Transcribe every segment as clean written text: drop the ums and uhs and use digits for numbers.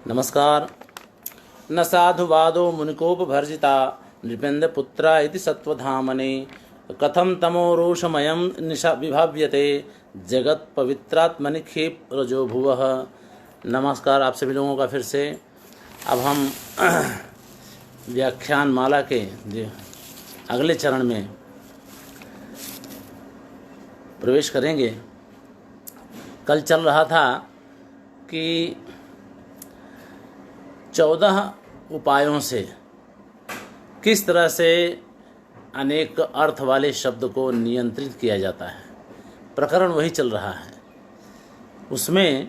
नमस्कार। न साधुवादो मुनिकोपभर्जिता नृपेन्द्रपुत्रा इति सत्वधामने कथम तमोरोषमयं निशा विभाव्यते जगत पवित्रात्मनि खेप रजो भुवः। नमस्कार आप सभी लोगों का फिर से। अब हम व्याख्यान माला के अगले चरण में प्रवेश करेंगे। कल चल रहा था कि 14 उपायों से किस तरह से अनेक अर्थ वाले शब्द को नियंत्रित किया जाता है। प्रकरण वही चल रहा है। उसमें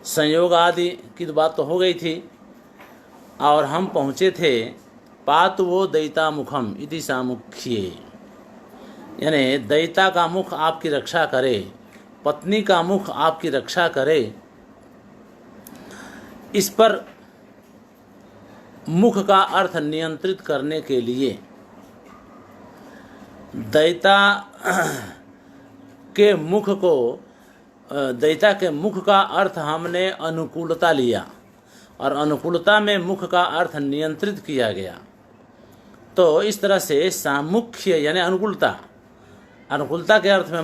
संयोग आदि की तो बात तो हो गई थी और हम पहुँचे थे पातवो दयिता मुखम इति सामुख्ये, यानी दयिता का मुख आपकी रक्षा करे, पत्नी का मुख आपकी रक्षा करे। इस पर मुख का अर्थ नियंत्रित करने के लिए दयिता के मुख का अर्थ हमने अनुकूलता लिया और अनुकूलता में मुख का अर्थ नियंत्रित किया गया। तो इस तरह से सामुख्य यानी अनुकूलता के अर्थ में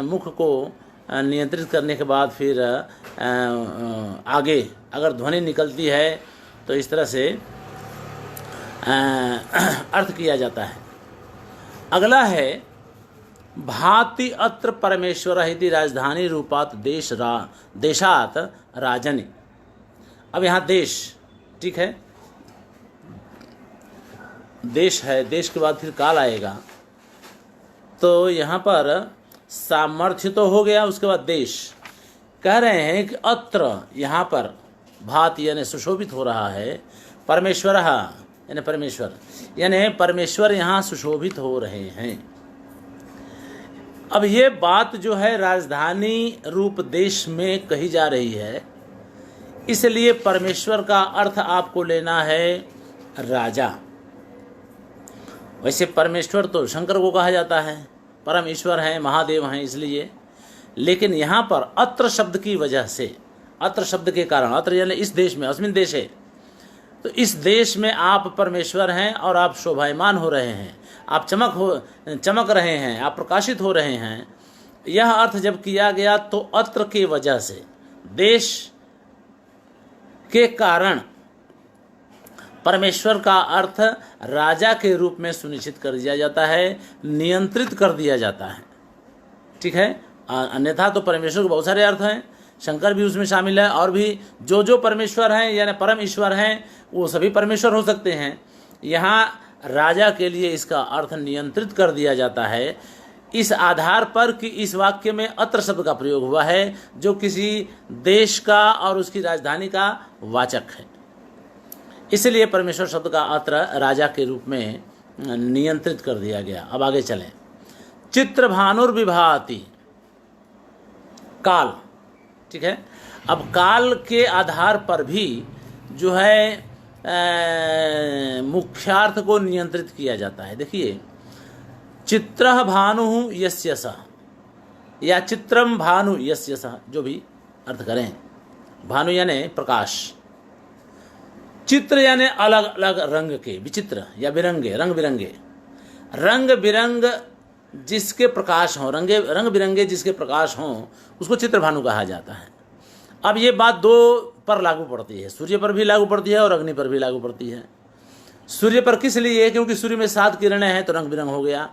मुख को नियंत्रित करने के बाद फिर आगे अगर ध्वनि निकलती है तो इस तरह से अर्थ किया जाता है। अगला है भाति अत्र परमेश्वर इति राजधानी रूपात देशात राजनी। अब यहाँ देश ठीक है, देश है, देश के बाद फिर काल आएगा। तो यहाँ पर सामर्थ्य तो हो गया, उसके बाद देश कह रहे हैं कि अत्र यहाँ पर भात यानी सुशोभित हो रहा है, परमेश्वर यानी परमेश्वर यहाँ सुशोभित हो रहे हैं। अब ये बात जो है राजधानी रूप देश में कही जा रही है, इसलिए परमेश्वर का अर्थ आपको लेना है राजा। वैसे परमेश्वर तो शंकर को कहा जाता है, परम ईश्वर हैं, महादेव हैं, इसलिए। लेकिन यहाँ पर अत्र शब्द की वजह से, अत्र शब्द के कारण, अत्र यानी इस देश में, अस्मिन देश है, तो इस देश में आप परमेश्वर हैं और आप शोभायमान हो रहे हैं, आप चमक रहे हैं, आप प्रकाशित हो रहे हैं। यह अर्थ जब किया गया तो अत्र के वजह से, देश के कारण परमेश्वर का अर्थ राजा के रूप में सुनिश्चित कर दिया जाता है, नियंत्रित कर दिया जाता है। ठीक है। अन्यथा तो परमेश्वर के बहुत सारे अर्थ हैं, शंकर भी उसमें शामिल है, और भी जो परमेश्वर हैं यानी परम ईश्वर हैं वो सभी परमेश्वर हो सकते हैं। यहाँ राजा के लिए इसका अर्थ नियंत्रित कर दिया जाता है इस आधार पर कि इस वाक्य में अत्र शब्द का प्रयोग हुआ है जो किसी देश का और उसकी राजधानी का वाचक है। इसलिए परमेश्वर शब्द का अत्र राजा के रूप में नियंत्रित कर दिया गया। अब आगे चलें। चित्रभानुर्विभाति, काल। ठीक है। अब काल के आधार पर भी जो है मुख्यार्थ को नियंत्रित किया जाता है। देखिए, चित्रः भानु यस्य सः या चित्रम भानु यस्य सः, जो भी अर्थ करें। भानु यानी प्रकाश, चित्र यानी अलग अलग रंग के, विचित्र या बिरंगे, रंग बिरंग जिसके प्रकाश हों, रंग बिरंगे जिसके प्रकाश हों, उसको चित्र भानु कहा जाता है। अब ये बात दो पर लागू पड़ती है, सूर्य पर भी लागू पड़ती है और अग्नि पर भी लागू पड़ती है। सूर्य पर किस लिए? क्योंकि सूर्य में 7 किरणें हैं तो रंग बिरंग हो गया,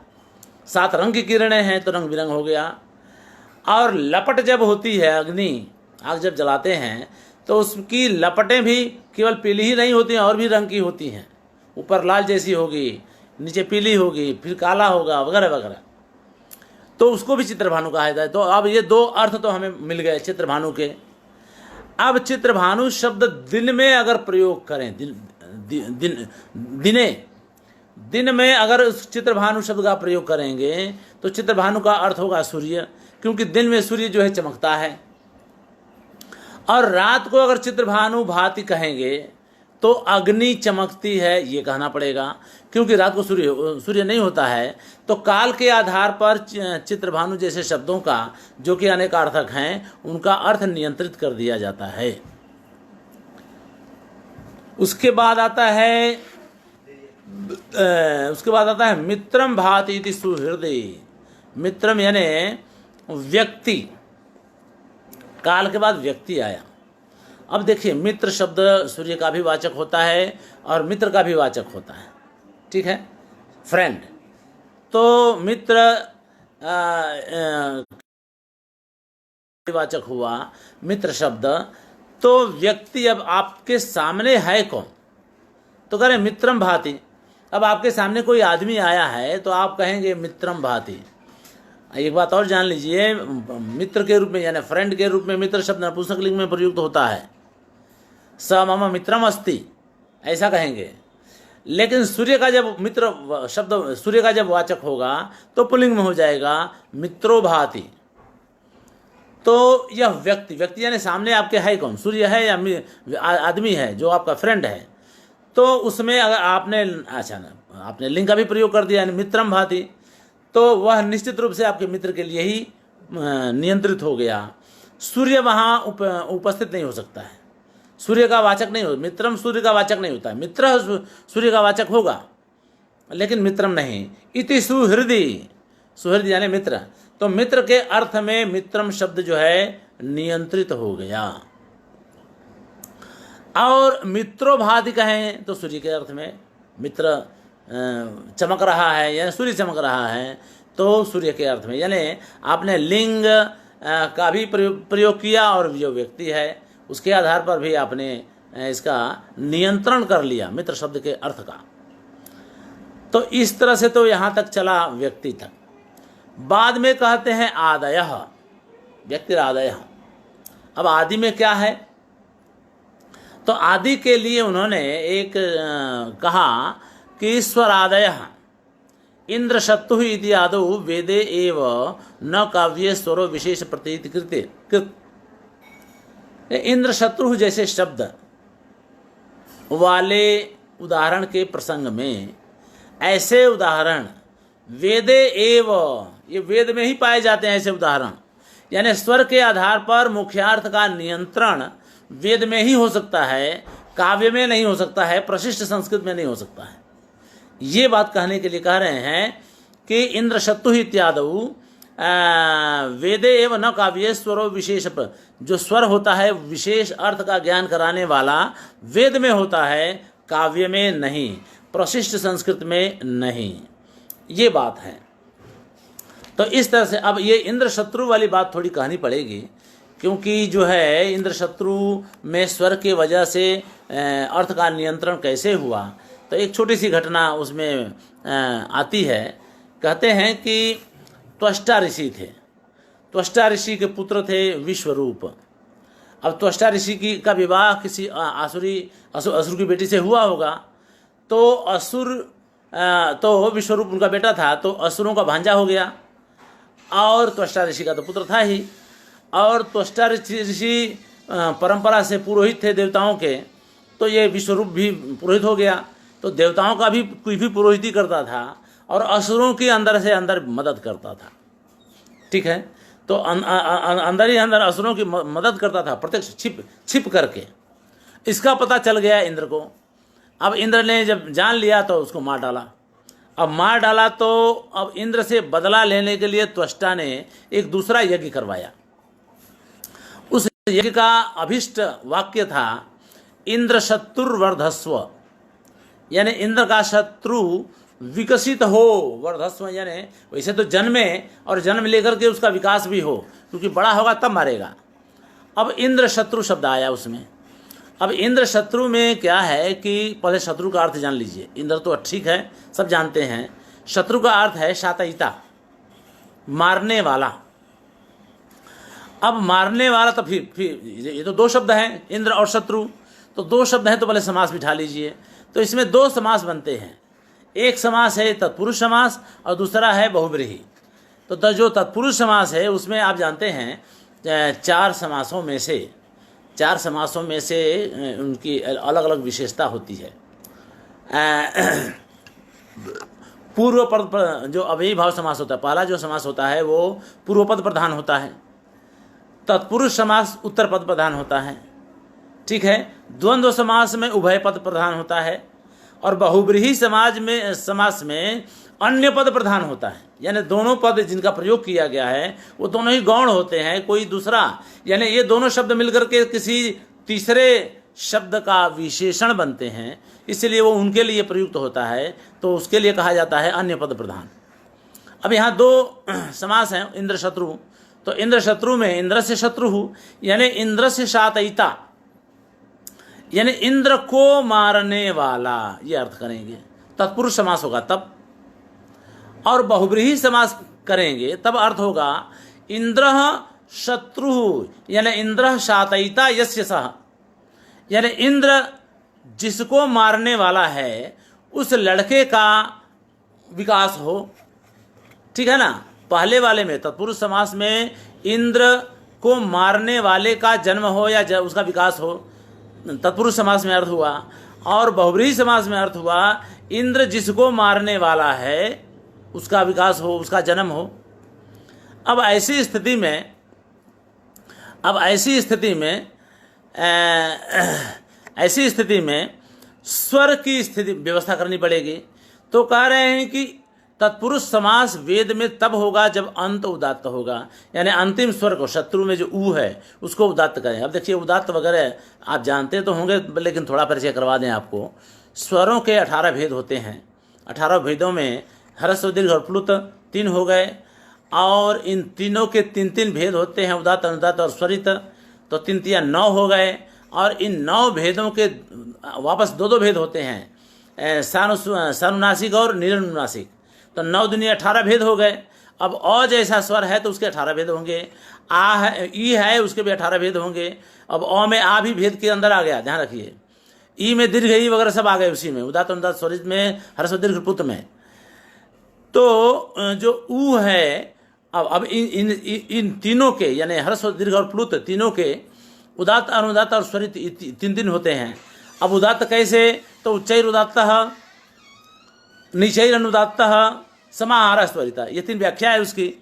7 रंग की किरणें हैं तो रंग बिरंग हो गया। और लपट जब होती है, अग्नि आग जब जलाते हैं तो उसकी लपटें भी केवल पीली ही नहीं होती हैं, और भी रंग की होती हैं। ऊपर लाल जैसी होगी, नीचे पीली होगी, फिर काला होगा, वगैरह वगैरह। तो उसको भी चित्रभानु कहा जाता है। तो अब ये 2 अर्थ तो हमें मिल गए चित्रभानु के। अब चित्रभानु शब्द दिन में अगर प्रयोग करें, दिन में अगर उस चित्रभानु शब्द का प्रयोग करेंगे तो चित्रभानु का अर्थ होगा सूर्य, क्योंकि दिन में सूर्य जो है चमकता है। और रात को अगर चित्रभानु भाति कहेंगे तो अग्नि चमकती है, ये कहना पड़ेगा, क्योंकि रात को सूर्य नहीं होता है। तो काल के आधार पर चित्रभानु जैसे शब्दों का, जो कि अनेक अर्थक हैं, उनका अर्थ नियंत्रित कर दिया जाता है। उसके बाद आता है मित्रम भाति इति सुहृदय। मित्रम यानी व्यक्ति, काल के बाद व्यक्ति आया। अब देखिए, मित्र शब्द सूर्य का भी वाचक होता है और मित्र का भी वाचक होता है, ठीक है, फ्रेंड। तो मित्र वाचक हुआ मित्र शब्द। तो व्यक्ति अब आपके सामने है कौन, तो कह रहे मित्रम भाति। अब आपके सामने कोई आदमी आया है तो आप कहेंगे मित्रम भाति। एक बात और जान लीजिए, मित्र के रूप में यानी फ्रेंड के रूप में मित्र शब्द नपुंसक लिंग में प्रयुक्त होता है, स मम मित्रम अस्ति, ऐसा कहेंगे। लेकिन सूर्य का जब मित्र शब्द सूर्य का जब वाचक होगा तो पुल्लिंग में हो जाएगा मित्रो भाति। तो यह व्यक्ति यानी सामने आपके है कौन, सूर्य है या आदमी है जो आपका फ्रेंड है। तो उसमें अगर आपने लिंग का भी प्रयोग कर दिया यानी मित्रम भाति, तो वह निश्चित रूप से आपके मित्र के लिए ही नियंत्रित हो गया। सूर्य वहाँ उपस्थित नहीं हो सकता है, सूर्य का वाचक नहीं हो। मित्रम सूर्य का वाचक नहीं होता है, मित्र सूर्य का वाचक होगा लेकिन मित्रम नहीं। इति सुहृदय, सुहृदय यानी मित्र। तो मित्र के अर्थ में मित्रम शब्द जो है नियंत्रित हो गया। और मित्रो भाति कहें तो सूर्य के अर्थ में मित्र चमक रहा है यानी सूर्य चमक रहा है, तो सूर्य के अर्थ में यानी आपने लिंग का भी प्रयोग किया और जो व्यक्ति है उसके आधार पर भी आपने इसका नियंत्रण कर लिया मित्र शब्द के अर्थ का। तो इस तरह से तो यहाँ तक चला व्यक्ति तक। बाद में कहते हैं आदयः, व्यक्तिरादयः। अब आदि में क्या है, तो आदि के लिए उन्होंने एक कहा कि स्वरादयः इंद्र शत्रु इति आदौ वेदे एव न काव्ये स्वरो विशेष प्रतीत कृत। इंद्र शत्रु जैसे शब्द वाले उदाहरण के प्रसंग में ऐसे उदाहरण वेदे एव, ये वेद में ही पाए जाते हैं ऐसे उदाहरण। यानी स्वर के आधार पर मुख्यार्थ का नियंत्रण वेद में ही हो सकता है, काव्य में नहीं हो सकता है, प्रशिष्ट संस्कृत में नहीं हो सकता है। ये बात कहने के लिए कह रहे हैं कि इंद्र शत्रु इत्यादि वेदे एवं न काव्ये स्वरो विशेष, जो स्वर होता है विशेष अर्थ का ज्ञान कराने वाला वेद में होता है, काव्य में नहीं, प्रशिष्ट संस्कृत में नहीं। ये बात है। तो इस तरह से अब ये इंद्र शत्रु वाली बात थोड़ी कहनी पड़ेगी, क्योंकि जो है इंद्र शत्रु में स्वर के वजह से अर्थ का नियंत्रण कैसे हुआ, तो एक छोटी सी घटना उसमें आती है। कहते हैं कि त्वष्टा ऋषि थे, त्वष्टा ऋषि के पुत्र थे विश्वरूप। अब त्वष्टा ऋषि का विवाह किसी असुर की बेटी से हुआ होगा, तो तो विश्वरूप उनका बेटा था, तो असुरों का भांजा हो गया और त्वष्टा ऋषि का तो पुत्र था ही। और त्वष्टा ऋषि परंपरा से पुरोहित थे देवताओं के, तो ये विश्वरूप भी पुरोहित हो गया। तो देवताओं का भी कोई भी पुरोहिती करता था और असुरों की अंदर से अंदर मदद करता था, ठीक है। तो अंदर ही अंदर असुरों की मदद करता था, प्रत्यक्ष छिप करके। इसका पता चल गया इंद्र को। अब इंद्र ने जब जान लिया तो उसको मार डाला। अब मार डाला तो अब इंद्र से बदला लेने के लिए त्वष्टा ने एक दूसरा यज्ञ करवाया। उस यज्ञ का अभिष्ट वाक्य था इंद्र शत्रुर्वर्धस्व, यानी इंद्र का शत्रु विकसित हो, वर्धस्व यानी वैसे तो जन्मे और जन्म लेकर के उसका विकास भी हो, क्योंकि बड़ा होगा तब मारेगा। अब इंद्र शत्रु शब्द आया उसमें। अब इंद्र शत्रु में क्या है कि पहले शत्रु का अर्थ जान लीजिए। इंद्र तो ठीक है, सब जानते हैं। शत्रु का अर्थ है शातयिता, मारने वाला। अब मारने वाला तो फिर ये तो दो शब्द हैं, इंद्र और शत्रु, तो दो शब्द हैं, तो पहले समास बिठा लीजिए। तो इसमें दो समास बनते हैं, एक समास है तत्पुरुष समास और दूसरा है बहुब्रीहि। तो जो तत्पुरुष समास है उसमें आप जानते हैं चार समासों में से उनकी अलग अलग विशेषता होती है। पूर्व पद जो अव्ययी भाव समास होता है, पहला जो समास होता है वो पूर्व पद प्रधान होता है। तत्पुरुष समास उत्तर पद प्रधान होता है। ठीक है। द्वंद्व समास में उभय पद प्रधान होता है और बहुब्रीहि समास में अन्य पद प्रधान होता है, यानी दोनों पद जिनका प्रयोग किया गया है वो दोनों ही गौण होते हैं, कोई दूसरा, यानी ये दोनों शब्द मिलकर के किसी तीसरे शब्द का विशेषण बनते हैं, इसलिए वो उनके लिए प्रयुक्त होता है, तो उसके लिए कहा जाता है अन्य पद प्रधान। अब यहाँ दो समास हैं, इंद्र शत्रु। तो इंद्र शत्रु में इंद्र से शत्रु यानी इंद्र से शातयिता, यानी इंद्र को मारने वाला, ये अर्थ करेंगे। तत्पुरुष समास होगा तब, और बहुब्रीहि समास करेंगे तब अर्थ होगा इंद्र शत्रु, यानी इंद्र शातयिता यस्य सह, यानी इंद्र जिसको मारने वाला है उस लड़के का विकास हो, ठीक है ना। पहले वाले में तत्पुरुष समास में इंद्र को मारने वाले का जन्म हो या उसका विकास हो, तत्पुरुष समास में अर्थ हुआ, और बहुब्रीहि समास में अर्थ हुआ इंद्र जिसको मारने वाला है उसका विकास हो, उसका जन्म हो। अब ऐसी स्थिति में स्वर की स्थिति व्यवस्था करनी पड़ेगी। तो कह रहे हैं कि तत्पुरुष समास वेद में तब होगा जब अंत उदात्त होगा, यानी अंतिम स्वर को, शत्रु में जो ऊ है उसको उदात्त करें। अब देखिए उदात्त वगैरह आप जानते तो होंगे, लेकिन थोड़ा परिचय करवा दें आपको। स्वरों के 18 भेद होते हैं। 18 भेदों में ह्रस्व दीर्घ और प्लुत 3 हो गए, और इन तीनों के 3-3 भेद होते हैं, उदात्त अनुदात्त और स्वरित, तो 3 3 9 हो गए। और इन 9 भेदों के वापस 2-2 भेद होते हैं, सानुनासिक और निरनुनासिक, तो 9 दूनी 18 भेद हो गए। अब अ जैसा स्वर है तो उसके 18 भेद होंगे, आ है, ई है, उसके भी 18 भेद होंगे। अब अ में आ भी भेद के अंदर आ गया, ध्यान रखिए। ई में दीर्घ ई वगैरह सब आ गए उसी में, उदात्त अनुदात्त स्वरित में, ह्रस्व दीर्घ पुत में। तो जो ऊ है, अब इन तीनों के, यानी ह्रस्व दीर्घ और प्लुत तीनों के उदात्त अनुदात्त और स्वरित 3 होते हैं। अब उदात्त कैसे, तो उच्चैर उदात्त, नीचैर अनुदात्त, समाहार स्वरित, ये 3 व्याख्या है उसकी।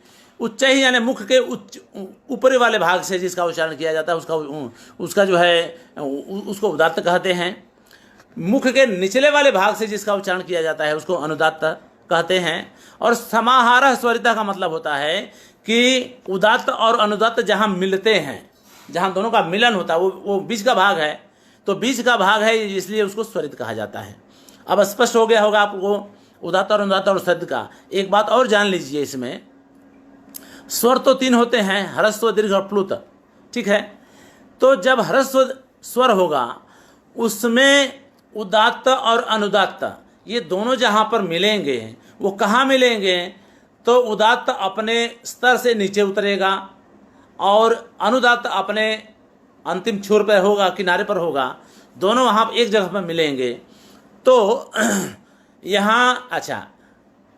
उच्च ही यानी मुख के ऊपरी वाले भाग से जिसका उच्चारण किया जाता है उसका जो है उसको उदात्त कहते हैं। मुख के निचले वाले भाग से जिसका उच्चारण किया जाता है उसको अनुदात्त कहते हैं। और समाहार स्वरिता का मतलब होता है कि उदात्त और अनुदात्त जहाँ मिलते हैं, जहाँ दोनों का मिलन होता है, वो बीच का भाग है, तो बीच का भाग है इसलिए उसको स्वरित कहा जाता है। अब स्पष्ट हो गया होगा आपको उदात्त और अनुदात्त और स्वरित का। एक बात और जान लीजिए, इसमें स्वर तो 3 होते हैं, ह्रस्व दीर्घ और प्लुत, ठीक है। तो जब ह्रस्व स्वर होगा उसमें उदात्त और अनुदात्त ये दोनों जहाँ पर मिलेंगे, वो कहाँ मिलेंगे, तो उदात्त अपने स्तर से नीचे उतरेगा और अनुदात्त अपने अंतिम छोर पर होगा, किनारे पर होगा, दोनों वहाँ एक जगह पर मिलेंगे। तो यहाँ अच्छा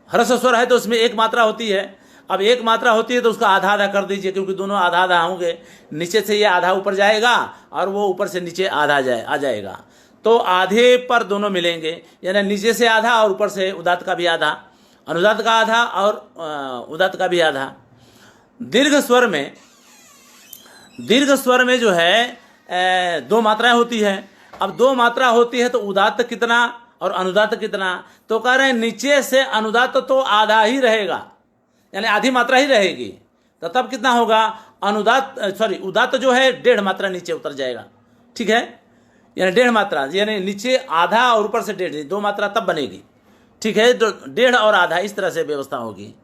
ह्रस्व स्वर है तो उसमें एक मात्रा होती है। अब एक मात्रा होती है तो उसका आधा आधा कर दीजिए, क्योंकि दोनों आधा आधा होंगे। नीचे से ये आधा ऊपर जाएगा और वो ऊपर से नीचे आधा आ जाएगा, तो आधे पर दोनों मिलेंगे, यानी नीचे से आधा और ऊपर से उदात्त का भी आधा, अनुदात्त का आधा और उदात्त का भी आधा। दीर्घ स्वर में जो है 2 मात्राएं होती है। अब 2 मात्रा होती है तो उदात्त कितना और अनुदात्त कितना, तो कह रहे हैं नीचे से अनुदात्त तो आधा ही रहेगा, यानी आधी मात्रा ही रहेगी, तो तब कितना होगा, उदात्त जो है 1.5 मात्रा नीचे उतर जाएगा, ठीक है, यानी 1.5 मात्रा, यानी नीचे आधा और ऊपर से 1.5, 2 मात्रा तब बनेगी, ठीक है। तो 1.5 और आधा इस तरह से व्यवस्था होगी।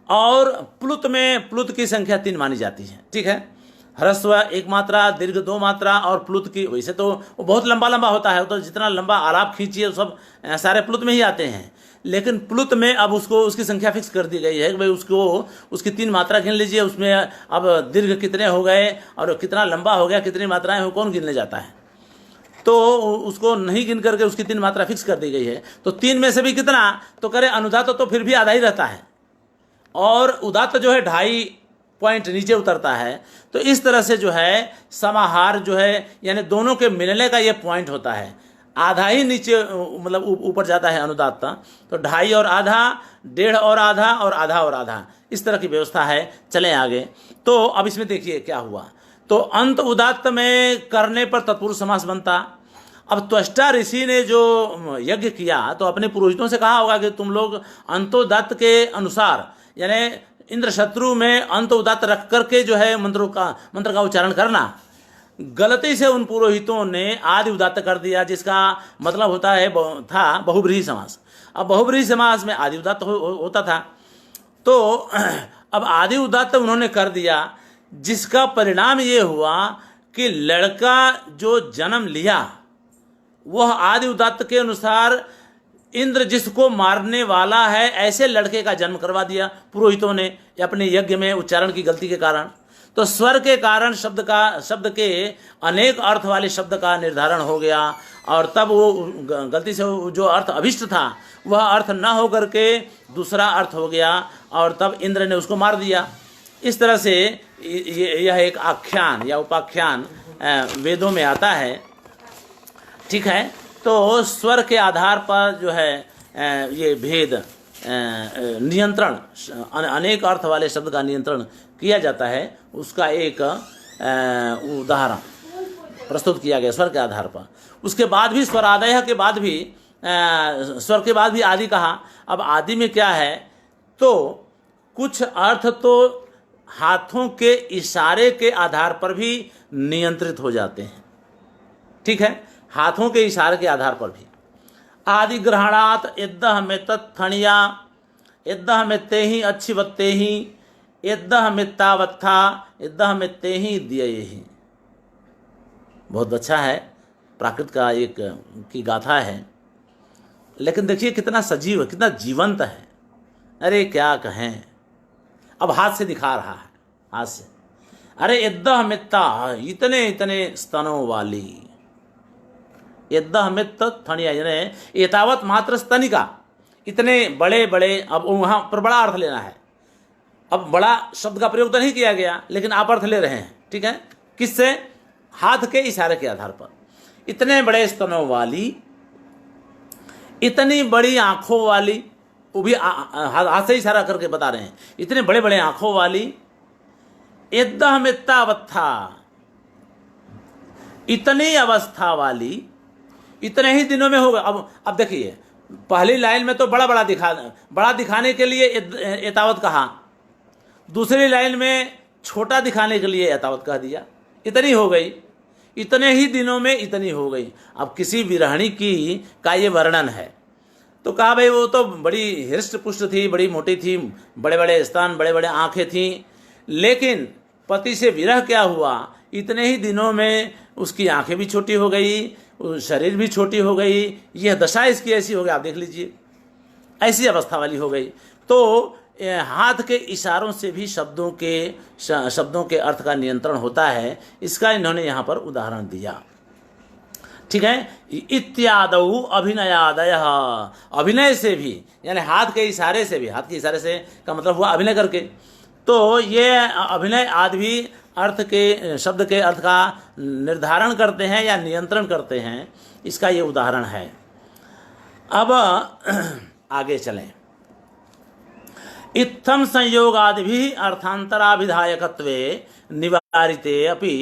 और प्लुत की संख्या 3 मानी जाती है, ठीक है। ह्रस्व 1 मात्रा, दीर्घ 2 मात्रा और प्लुत की, वैसे तो वो बहुत लंबा लंबा होता है, तो जितना लंबा आलाप खींचिए सब सारे प्लुत में ही आते हैं, लेकिन प्लुत में अब उसकी संख्या फिक्स कर दी गई है कि भाई उसकी 3 मात्रा गिन लीजिए, उसमें अब दीर्घ कितने हो गए और कितना लंबा हो गया, कितनी मात्राएं हो, कौन गिनने जाता है, तो उसको नहीं गिन करके उसकी 3 मात्रा फिक्स कर दी गई है। तो 3 में से भी कितना, तो करे अनुदात्त तो फिर भी आधा ही रहता है, और उदात्त जो है 2.5 पॉइंट नीचे उतरता है। तो इस तरह से जो है समाहार जो है, यानी दोनों के मिलने का ये पॉइंट होता है, आधा ही नीचे मतलब ऊपर जाता है अनुदात्त, तो 2.5 और आधा, 1.5 और आधा और आधा और आधा, इस तरह की व्यवस्था है। चलें आगे। तो अब इसमें देखिए क्या हुआ, तो अंत उदात्त में करने पर तत्पुरुष समास बनता। अब त्वष्टा ऋषि ने जो यज्ञ किया तो अपने पुरोहितों से कहा होगा कि तुम लोग अंतोदात्त के अनुसार, यानी इंद्र शत्रु में अंतोदात्त रख करके जो है मंत्र का उच्चारण करना। गलती से उन पुरोहितों ने आदि उदात्त कर दिया, जिसका मतलब होता है था बहुब्रीहि समास। अब बहुब्रीहि समास में आदि उदात्त होता था, तो अब आदि उदात्त उन्होंने कर दिया, जिसका परिणाम ये हुआ कि लड़का जो जन्म लिया वह आदि उदात्त के अनुसार इंद्र जिसको मारने वाला है ऐसे लड़के का जन्म करवा दिया पुरोहितों ने अपने यज्ञ में उच्चारण की गलती के कारण। तो स्वर के कारण शब्द के अनेक अर्थ वाले शब्द का निर्धारण हो गया, और तब वो गलती से जो अर्थ अभिष्ट था वह अर्थ न हो करके दूसरा अर्थ हो गया, और तब इंद्र ने उसको मार दिया। इस तरह से यह एक आख्यान या उपाख्यान वेदों में आता है। ठीक है, तो स्वर के आधार पर जो है ये भेद नियंत्रण, अनेक अर्थ वाले शब्द का नियंत्रण किया जाता है, उसका एक उदाहरण प्रस्तुत किया गया स्वर के आधार पर। उसके बाद भी स्वरादय के बाद भी स्वर के बाद भी आदि कहा। अब आदि में क्या है, तो कुछ अर्थ तो हाथों के इशारे के आधार पर भी नियंत्रित हो जाते हैं। ठीक है, हाथों के इशारे के आधार पर भी। आदि ग्रहणात इद्दह में तत्थणिया, इद्दह में ते ही अच्छी बत्ते ही, इद्दह में तावत्था, इद्दह में ते ही दिए ही। बहुत अच्छा है, प्राकृत का एक की गाथा है, लेकिन देखिए कितना सजीव, कितना जीवंत है। अरे क्या कहें, अब हाथ से दिखा रहा है, हाथ से। अरे इद्दह मित्ता, इतने इतने स्तनों वाली, इद्दह मित्त थणिया, यानी एतावत मात्र स्तनिका, इतने बड़े बड़े। अब वहाँ पर बड़ा अर्थ लेना है, अब बड़ा शब्द का प्रयोग तो नहीं किया गया, लेकिन आप अर्थ ले रहे हैं। ठीक है, किससे? हाथ के इशारे के आधार पर। इतने बड़े स्तनों वाली, इतनी बड़ी आंखों वाली, वो भी हाथ से इशारा करके बता रहे हैं, इतने बड़े बड़े आंखों वाली। इद्दह मित्तावत्था, इतनी अवस्था वाली, इतने ही दिनों में होगा। अब देखिए, पहली लाइन में तो बड़ा दिखाने के लिए एतावत कहा, दूसरी लाइन में छोटा दिखाने के लिए एतावत कह दिया। इतनी हो गई, इतने ही दिनों में इतनी हो गई। अब किसी विरहणी का ये वर्णन है, तो कहा भाई वो तो बड़ी हृष्ट पुष्ट थी, बड़ी मोटी थी, बड़े बड़े स्तन, बड़े बड़े आंखें थीं, लेकिन पति से विरह क्या हुआ, इतने ही दिनों में उसकी आंखें भी छोटी हो गई, शरीर भी छोटी हो गई। यह दशा इसकी ऐसी हो गई, आप देख लीजिए, ऐसी अवस्था वाली हो गई। तो हाथ के इशारों से भी शब्दों के अर्थ का नियंत्रण होता है, इसका इन्होंने यहाँ पर उदाहरण दिया। ठीक है, इत्यादौ अभिनयादय, अभिनय से भी, यानी हाथ के इशारे से भी, हाथ के इशारे से का मतलब हुआ अभिनय करके। तो ये अभिनय आदि भी अर्थ के, शब्द के अर्थ का निर्धारण करते हैं या नियंत्रण करते हैं, इसका ये उदाहरण है। अब आगे चलें। इत्थम संयोगादि भी अर्थांतराभिधायकत्वे निवारिते अपि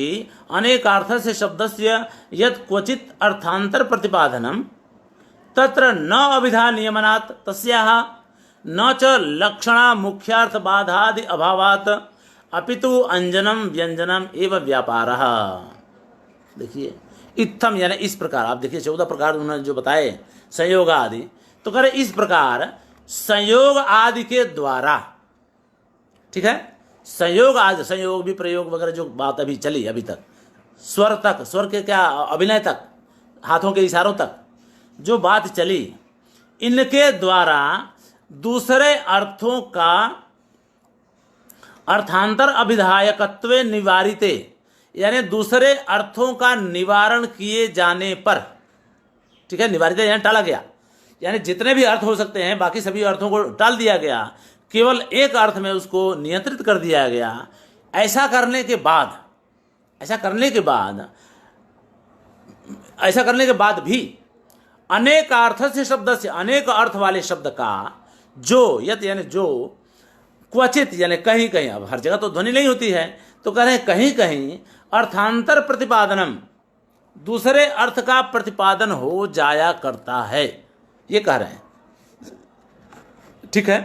अनेकार्थस्य शब्दस्य यत् क्वचित् अर्थांतर प्रतिपादनम तत्र न अभिधा नियमनात् तस्याः न च लक्षणा मुख्यार्थ बाधादि अभावात् अपितु अंजनम व्यंजनम एवं व्यापारः। देखिए, इत्थम यानी इस प्रकार, आप देखिए 14 प्रकार उन्होंने जो बताए संयोग आदि, तो कह रहे इस प्रकार संयोग आदि के द्वारा। ठीक है, संयोग आदि, संयोग भी प्रयोग वगैरह जो बात अभी चली अभी तक, स्वर तक, स्वर के क्या अभिनय तक, हाथों के इशारों तक जो बात चली, इनके द्वारा दूसरे अर्थों का अर्थांतर अभिधायकत्व निवारिते, यानी दूसरे अर्थों का निवारण किए जाने पर। ठीक है, निवारित यानी टाला गया, यानी जितने भी अर्थ हो सकते हैं बाकी सभी अर्थों को टाल दिया गया, केवल एक अर्थ में उसको नियंत्रित कर दिया गया। ऐसा करने के बाद भी अनेक अर्थ से शब्द से, अनेक अर्थ वाले शब्द का जो यत यानी जो, क्वचित यानी कहीं कहीं, अब हर जगह तो ध्वनि नहीं होती है, तो कह रहे हैं कहीं कहीं अर्थांतर प्रतिपादनम, दूसरे अर्थ का प्रतिपादन हो जाया करता है, ये कह रहे हैं। ठीक है,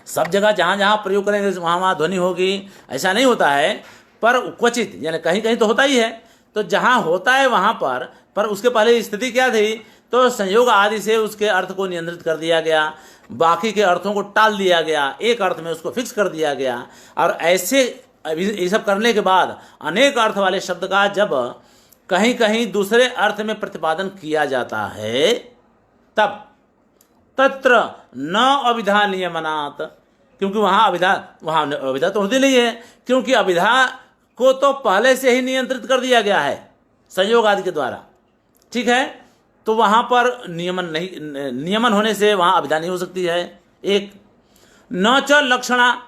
सब जगह जहाँ जहाँ प्रयोग करेंगे वहाँ वहाँ ध्वनि होगी ऐसा नहीं होता है, पर क्वचित यानी कहीं कहीं तो होता ही है। तो जहाँ होता है वहाँ पर उसके पहले स्थिति क्या थी, तो संयोग आदि से उसके अर्थ को नियंत्रित कर दिया गया, बाकी के अर्थों को टाल दिया गया, एक अर्थ में उसको फिक्स कर दिया गया। और ऐसे ये सब करने के बाद अनेक अर्थ वाले शब्द का जब कहीं कहीं दूसरे अर्थ में प्रतिपादन किया जाता है, तब तत्र न अविधा नियमनात्, क्योंकि वहाँ अविधा तो होती नहीं है, क्योंकि अविधा को तो पहले से ही नियंत्रित कर दिया गया है संयोग आदि के द्वारा। ठीक है, तो वहाँ पर नियमन होने से वहाँ अविधा नहीं हो सकती है। एक न च लक्षणा,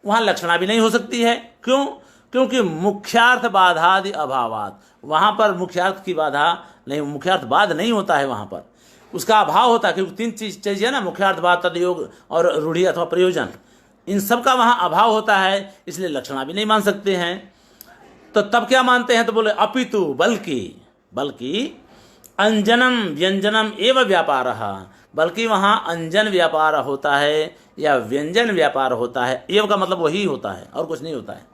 वहाँ लक्षणा भी नहीं हो सकती है। क्यों? क्योंकि मुख्यार्थ बाधादि अभावात, वहाँ पर मुख्यार्थ की बाधा नहीं, मुख्यार्थ बाध नहीं होता है, वहाँ पर उसका अभाव होता है। क्योंकि तीन चीज चाहिए ना, मुख्यार्थ बाध तदयोग और रूढ़ि अथवा प्रयोजन, इन सब का वहाँ अभाव होता है, इसलिए लक्षणा भी नहीं मान सकते हैं। तो तब क्या मानते हैं, तो बोले अपितु बल्कि अंजनम व्यंजनम एवं व्यापार, बल्कि वहाँ अंजन व्यापार होता है या व्यंजन व्यापार होता है। एवं का मतलब वही होता है और कुछ नहीं होता है।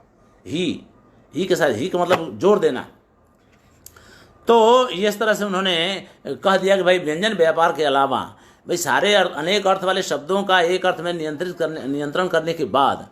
ही के साथ ही का मतलब जोड़ देना। तो इस तरह से उन्होंने कह दिया कि भाई व्यंजन व्यापार के अलावा भाई सारे अनेक अर्थ वाले शब्दों का एक अर्थ में नियंत्रण करने के बाद,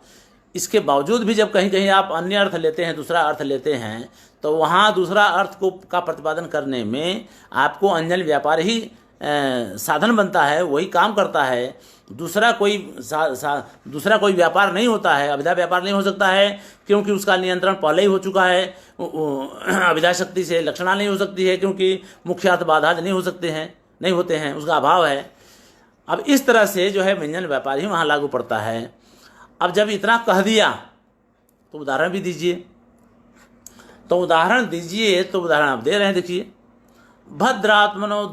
इसके बावजूद भी जब कहीं कहीं आप अन्य अर्थ लेते हैं, दूसरा अर्थ लेते हैं, तो वहाँ दूसरा अर्थ का प्रतिपादन करने में आपको अंजन व्यापार ही साधन बनता है, वही काम करता है। दूसरा कोई व्यापार नहीं होता है, अविधा व्यापार नहीं हो सकता है, क्योंकि उसका नियंत्रण पहले ही हो चुका है। अविधा शक्ति से लक्षणा नहीं हो सकती है, क्योंकि मुख्यार्थ बाधा नहीं होते हैं, उसका अभाव है। अब इस तरह से जो है व्यंजन व्यापार ही वहाँ लागू पड़ता है। अब जब इतना कह दिया तो उदाहरण भी दीजिए। तो उदाहरण दीजिए, तो उदाहरण आप दे रहे हैं, देखिए। भद्रात्मनो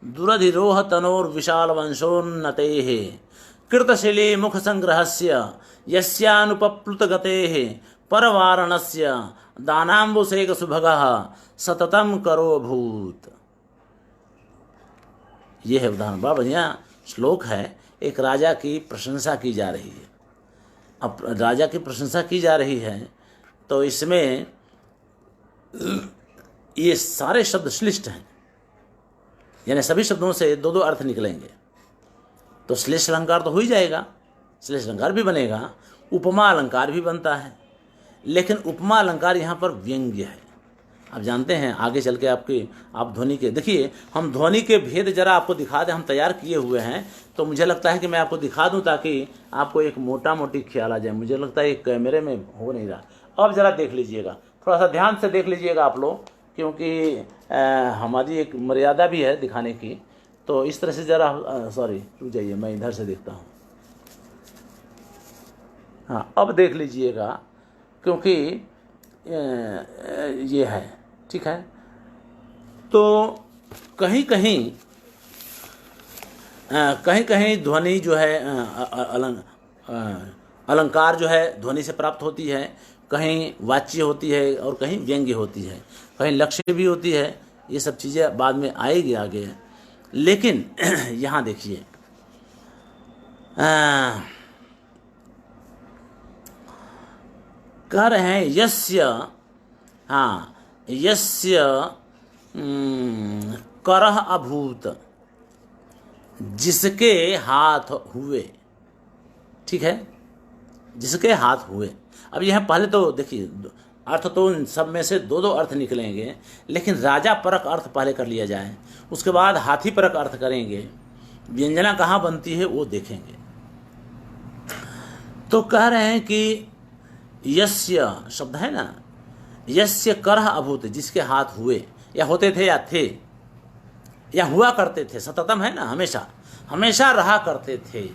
दुरधिरोह तनोर विशाल वंशोन्नतेः कृतशिली मुख संग्रहस्य यस्यानुपप्लुतगतेः परवारणस्य दानाम्बुसेक सुभगः सततम करो भूत। ये है उदाहरण। बड़ा बढ़िया श्लोक है। एक राजा की प्रशंसा की जा रही है। अब राजा की प्रशंसा की जा रही है, तो इसमें ये सारे शब्द श्लिष्ट हैं, यानी सभी शब्दों से दो दो अर्थ निकलेंगे। तो श्लेष अलंकार तो हो ही जाएगा, श्लेष अलंकार भी बनेगा, उपमा अलंकार भी बनता है। लेकिन उपमा अलंकार यहाँ पर व्यंग्य है। आप जानते हैं आगे चल के आप ध्वनि के देखिए, हम ध्वनि के भेद जरा आपको दिखा दें, हम तैयार किए हुए हैं। तो मुझे लगता है कि मैं आपको दिखा दूं ताकि आपको एक मोटा मोटी ख्याल आ जाए। मुझे लगता है कैमरे में हो नहीं रहा। अब जरा देख लीजिएगा, थोड़ा सा ध्यान से देख लीजिएगा आप लोग, क्योंकि हमारी एक मर्यादा भी है दिखाने की। तो इस तरह से जरा सॉरी रुक जाइए, मैं इधर से देखता हूँ। हाँ, अब देख लीजिएगा, क्योंकि ये है, ठीक है। तो कहीं कहीं ध्वनि जो है अलंकार जो है ध्वनि से प्राप्त होती है, कहीं वाच्य होती है और कहीं व्यंग्य होती है, कहीं लक्ष्य भी होती है। ये सब चीज़ें बाद में आएगी आगे। लेकिन यहाँ देखिए, कह रहे हैं यस्य करह अभूत, जिसके हाथ हुए। ठीक है, जिसके हाथ हुए। अब यह पहले तो देखिए, अर्थ तो इन सब में से दो दो अर्थ निकलेंगे, लेकिन राजा परक अर्थ पहले कर लिया जाए, उसके बाद हाथी परक अर्थ करेंगे, व्यंजना कहाँ बनती है वो देखेंगे। तो कह रहे हैं कि यस्य शब्द है ना, यस्य करह अभूत, जिसके हाथ हुए या होते थे या थे या हुआ करते थे, सततम है ना, हमेशा हमेशा रहा करते थे,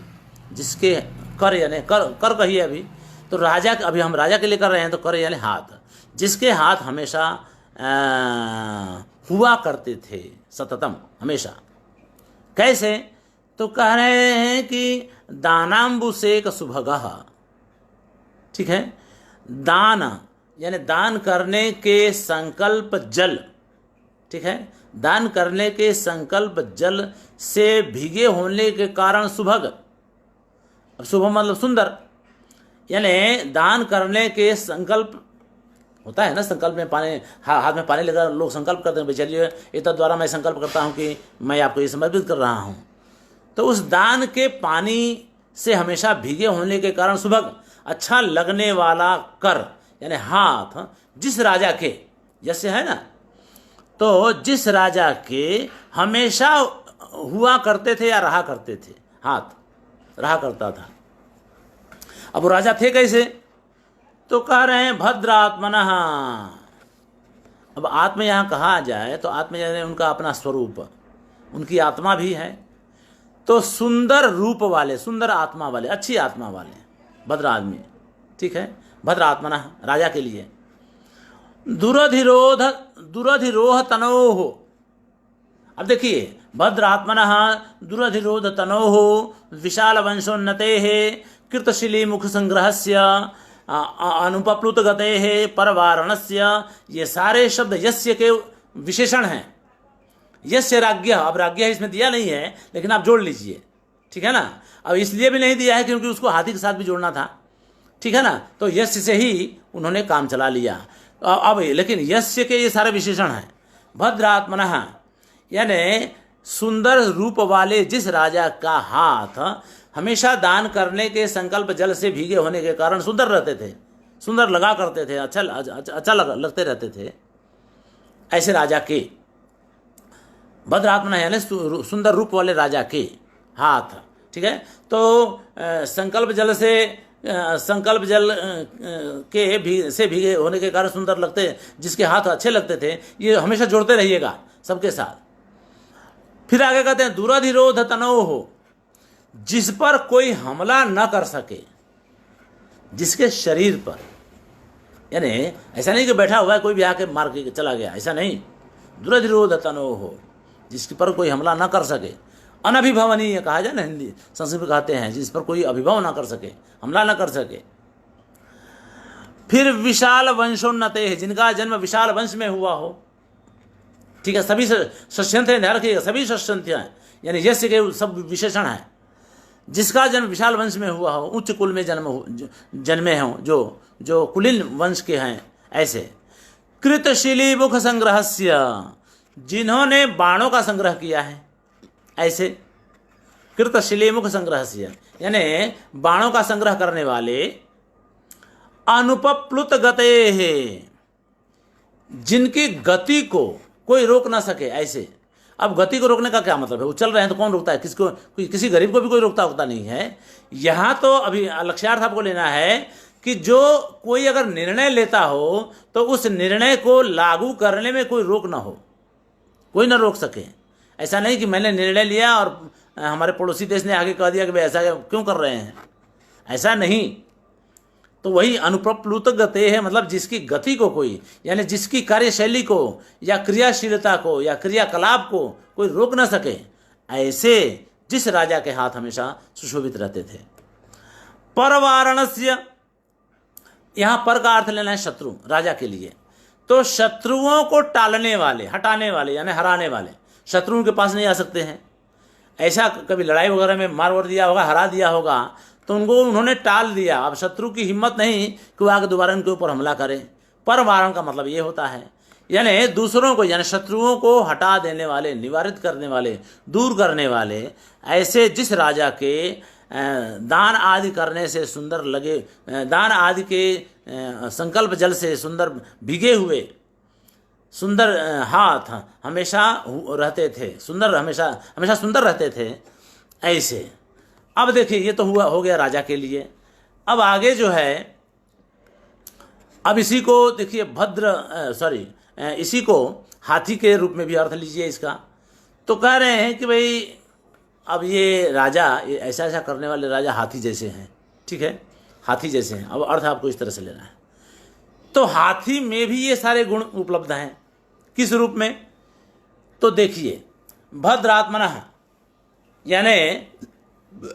जिसके कर यानी कर कहिए अभी तो राजा, अभी हम राजा के लिए कर रहे हैं, तो कर यानी हाथ, जिसके हाथ हमेशा हुआ करते थे, सततम हमेशा। कैसे? तो कह रहे हैं कि दानाम्बुसेक सुभगः। ठीक है। दान यानी दान करने के संकल्प जल, ठीक है, दान करने के संकल्प जल से भीगे होने के कारण सुभग। अब शुभ मतलब सुंदर, यानी दान करने के संकल्प होता है ना, संकल्प में पानी, हाथ में पानी लेकर लोग संकल्प करते हैं, भाई चलिए इतना द्वारा मैं संकल्प करता हूँ कि मैं आपको ये समर्पित कर रहा हूँ। तो उस दान के पानी से हमेशा भीगे होने के कारण सुभग अच्छा लगने वाला कर, यानी हाथ जिस राजा के, जैसे है ना, तो जिस राजा के हमेशा हुआ करते थे या रहा करते थे, हाथ रहा करता था। अब वो राजा थे कैसे, तो कह रहे हैं भद्रात्मनः। अब आत्मा यहाँ कहा जाए तो आत्मा यानी उनका अपना स्वरूप, उनकी आत्मा भी है, तो सुंदर रूप वाले, सुंदर आत्मा वाले, अच्छी आत्मा वाले भद्र आदमी, ठीक है। भद्र आत्मनः राजा के लिए। दुरधिरोह तनोः। अब देखिए, भद्र आत्मनः दुरधिरोध तनोः विशाल वंशोन्नतेः कृतशिली मुख संग्रहस्य अनुपप्लुत गतेः परवारणस्य, ये सारे शब्द यस्य के विशेषण हैं। यस्य राज्ञ, अब राज्ञ इसमें दिया नहीं है लेकिन आप जोड़ लीजिए, ठीक है ना। अब इसलिए भी नहीं दिया है क्योंकि उसको हाथी के साथ भी जोड़ना था, ठीक है ना, तो यस्य से ही उन्होंने काम चला लिया। अब लेकिन यस्य के ये सारे विशेषण हैं। भद्रात्मनः यानी सुंदर रूप वाले जिस राजा का हाथ हमेशा दान करने के संकल्प जल से भीगे होने के कारण सुंदर रहते थे, सुंदर लगा करते थे, अच्छा लगते रहते थे, ऐसे राजा के भद्रात्मनः यानी सुंदर रूप वाले राजा के हाथ, ठीक है। तो संकल्प जल के से भीगे होने के कारण सुंदर लगते, जिसके हाथ अच्छे लगते थे, ये हमेशा जोड़ते रहिएगा सबके साथ। फिर आगे कहते हैं दुरधिरोध तनोः, जिस पर कोई हमला न कर सके, जिसके शरीर पर, यानी ऐसा नहीं कि बैठा हुआ है कोई भी आके मार के चला गया, ऐसा नहीं। दुरधिरोध तनोः, जिसके पर कोई हमला न कर सके, अनभिभवनीय कहा जाए ना, हिंदी संस्कृत में कहते हैं जिस पर कोई अभिभव ना कर सके, हमला ना कर सके। फिर विशाल वंशोन्नते है, जिनका जन्म विशाल वंश में हुआ हो, ठीक है। सभी षष्ठ्यंत ध्यान रखिएगा, सभी षष्ठ्यंत हैं, यानी यस्य के सब विशेषण हैं। जिसका जन्म विशाल वंश में हुआ हो, उच्च कुल में जन्मे हों, जो कुलीन वंश के हैं, ऐसे। कृतशिली मुख संग्रहस्य, जिन्होंने बाणों का संग्रह किया है, ऐसे। कृतशिली मुख संग्रहस्य यानी बाणों का संग्रह करने वाले। अनुपप्लुत गते हैं, जिनकी गति को कोई रोक ना सके, ऐसे। अब गति को रोकने का क्या मतलब है, वो चल रहे हैं तो कौन रोकता है, किसको, किसी गरीब को भी कोई रोकता होता नहीं है। यहाँ तो अभी लक्ष्यार्थ आपको लेना है कि जो कोई अगर निर्णय लेता हो तो उस निर्णय को लागू करने में कोई रोक ना हो, कोई ना रोक सके। ऐसा नहीं कि मैंने निर्णय लिया और हमारे पड़ोसी देश ने आगे कह दिया कि भाई ऐसा क्यों कर रहे हैं, ऐसा नहीं। तो वही अनुप्रप्लुत गते है, मतलब जिसकी गति को कोई, यानी जिसकी कार्यशैली को या क्रियाशीलता को या क्रियाकलाप को कोई रोक ना सके, ऐसे जिस राजा के हाथ हमेशा सुशोभित रहते थे। परवारणस्य, यहाँ पर का अर्थ लेना है शत्रु, राजा के लिए। तो शत्रुओं को टालने वाले, हटाने वाले, यानी हराने वाले, शत्रुओं के पास नहीं आ सकते हैं। ऐसा कभी लड़ाई वगैरह में मार वार दिया होगा, हरा दिया होगा, तो उनको उन्होंने टाल दिया। अब शत्रु की हिम्मत नहीं कि वो आगे दोबारा उनके ऊपर हमला करे। परवारण का मतलब ये होता है, यानी दूसरों को, यानी शत्रुओं को हटा देने वाले, निवारित करने वाले, दूर करने वाले। ऐसे जिस राजा के दान आदि करने से सुंदर लगे, दान आदि के संकल्प जल से सुंदर भीगे हुए सुंदर हाथ हमेशा रहते थे, सुंदर हमेशा सुंदर रहते थे, ऐसे। अब देखिए, ये तो हो गया राजा के लिए। अब आगे जो है, अब इसी को देखिए इसी को हाथी के रूप में भी अर्थ लीजिए इसका। तो कह रहे हैं कि भाई अब ये राजा, ये ऐसा ऐसा करने वाले राजा हाथी जैसे हैं, ठीक है, हाथी जैसे हैं। अब अर्थ आपको इस तरह से लेना है। तो हाथी में भी ये सारे गुण उपलब्ध हैं। किस रूप में, तो देखिए, भद्रात्मनः, यानी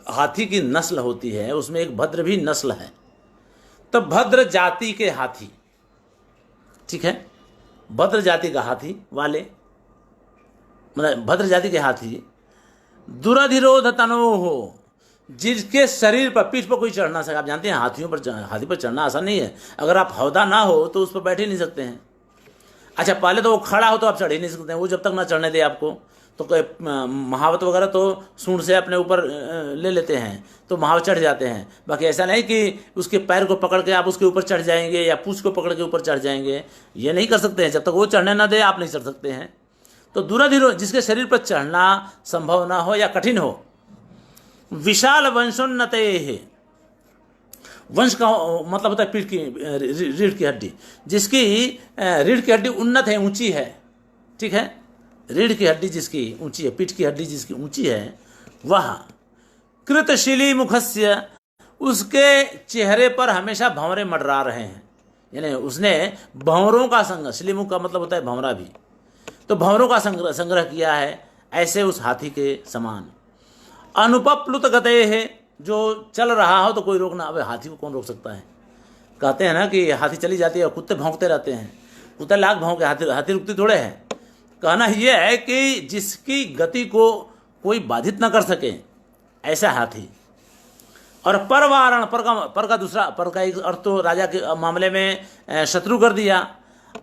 हाथी की नस्ल होती है, उसमें एक भद्र भी नस्ल है। तो भद्र जाति के हाथी, ठीक है, भद्र जाति का हाथी वाले, मतलब भद्र जाति के हाथी, दुरधिरोध तनो हो, जिसके शरीर पर, पीठ पर कोई चढ़ ना सके। आप जानते हैं हाथी पर चढ़ना आसान नहीं है। अगर आप हौदा ना हो तो उस पर बैठ ही नहीं सकते हैं। अच्छा, पहले तो वो खड़ा हो तो आप चढ़ ही नहीं सकते हैं, वो जब तक ना चढ़ने दे आपको। तो महावत वगैरह तो सूंड से अपने ऊपर ले लेते हैं तो महावत चढ़ जाते हैं। बाकी ऐसा नहीं कि उसके पैर को पकड़ के आप उसके ऊपर चढ़ जाएंगे या पूंछ को पकड़ के ऊपर चढ़ जाएंगे, ये नहीं कर सकते हैं। जब तक वो चढ़ने ना दे आप नहीं चढ़ सकते हैं। तो दुराधिरो, जिसके शरीर पर चढ़ना संभव ना हो या कठिन हो। विशाल वंशोन्नते है, वंश का मतलब होता है पीठ की, रीढ़ की हड्डी, जिसकी रीढ़ की हड्डी उन्नत है, ऊंची है, ठीक है, रीढ़ की हड्डी जिसकी ऊंची है, पीठ की हड्डी जिसकी ऊंची है, वह कृतशिली मुखस्य, उसके चेहरे पर हमेशा भंवरे मंडरा रहे हैं। यानी उसने भंवरों का संग्रह, शिलीमुख का मतलब होता है भंवरा भी, तो भंवरों का संग्रह किया है, ऐसे उस हाथी के समान। अनुपप्लुत गते है, जो चल रहा हो तो कोई रोकना, अबे हाथी को कौन रोक सकता है। कहते हैं ना कि हाथी चली जाती है और कुत्ते भौंकते रहते हैं, कुत्ते लाख भौंके, हाथी रुकती थोड़े है। कहना यह है कि जिसकी गति को कोई बाधित न कर सके, ऐसा हाथी। और परवारण, पर का दूसरा, पर का एक अर्थ तो राजा के मामले में शत्रु कर दिया,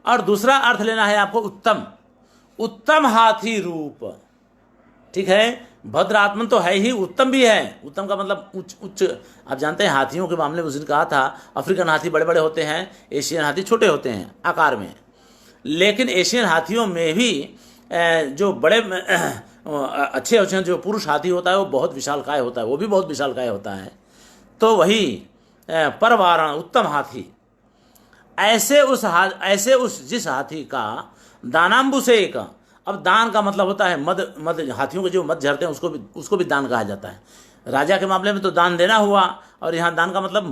और दूसरा अर्थ लेना है आपको उत्तम, उत्तम हाथी रूप, ठीक है। भद्र आत्मन तो है ही, उत्तम भी है। उत्तम का मतलब उच्च उच्च। आप जानते हैं हाथियों के मामले में उस दिन कहा था, अफ्रीकन हाथी बड़े बड़े होते हैं, एशियन हाथी छोटे होते हैं आकार में। लेकिन एशियन हाथियों में भी जो बड़े अच्छे अच्छे जो पुरुष हाथी होता है वो बहुत विशालकाय होता है, वो भी बहुत विशालकाय होता है। तो वही परवारण, उत्तम हाथी, ऐसे उस जिस हाथी का दानाम्बुसेक, अब दान का मतलब होता है मद, हाथियों के जो मद झरते हैं उसको भी दान कहा जाता है। राजा के मामले में तो दान देना हुआ, और यहाँ दान का मतलब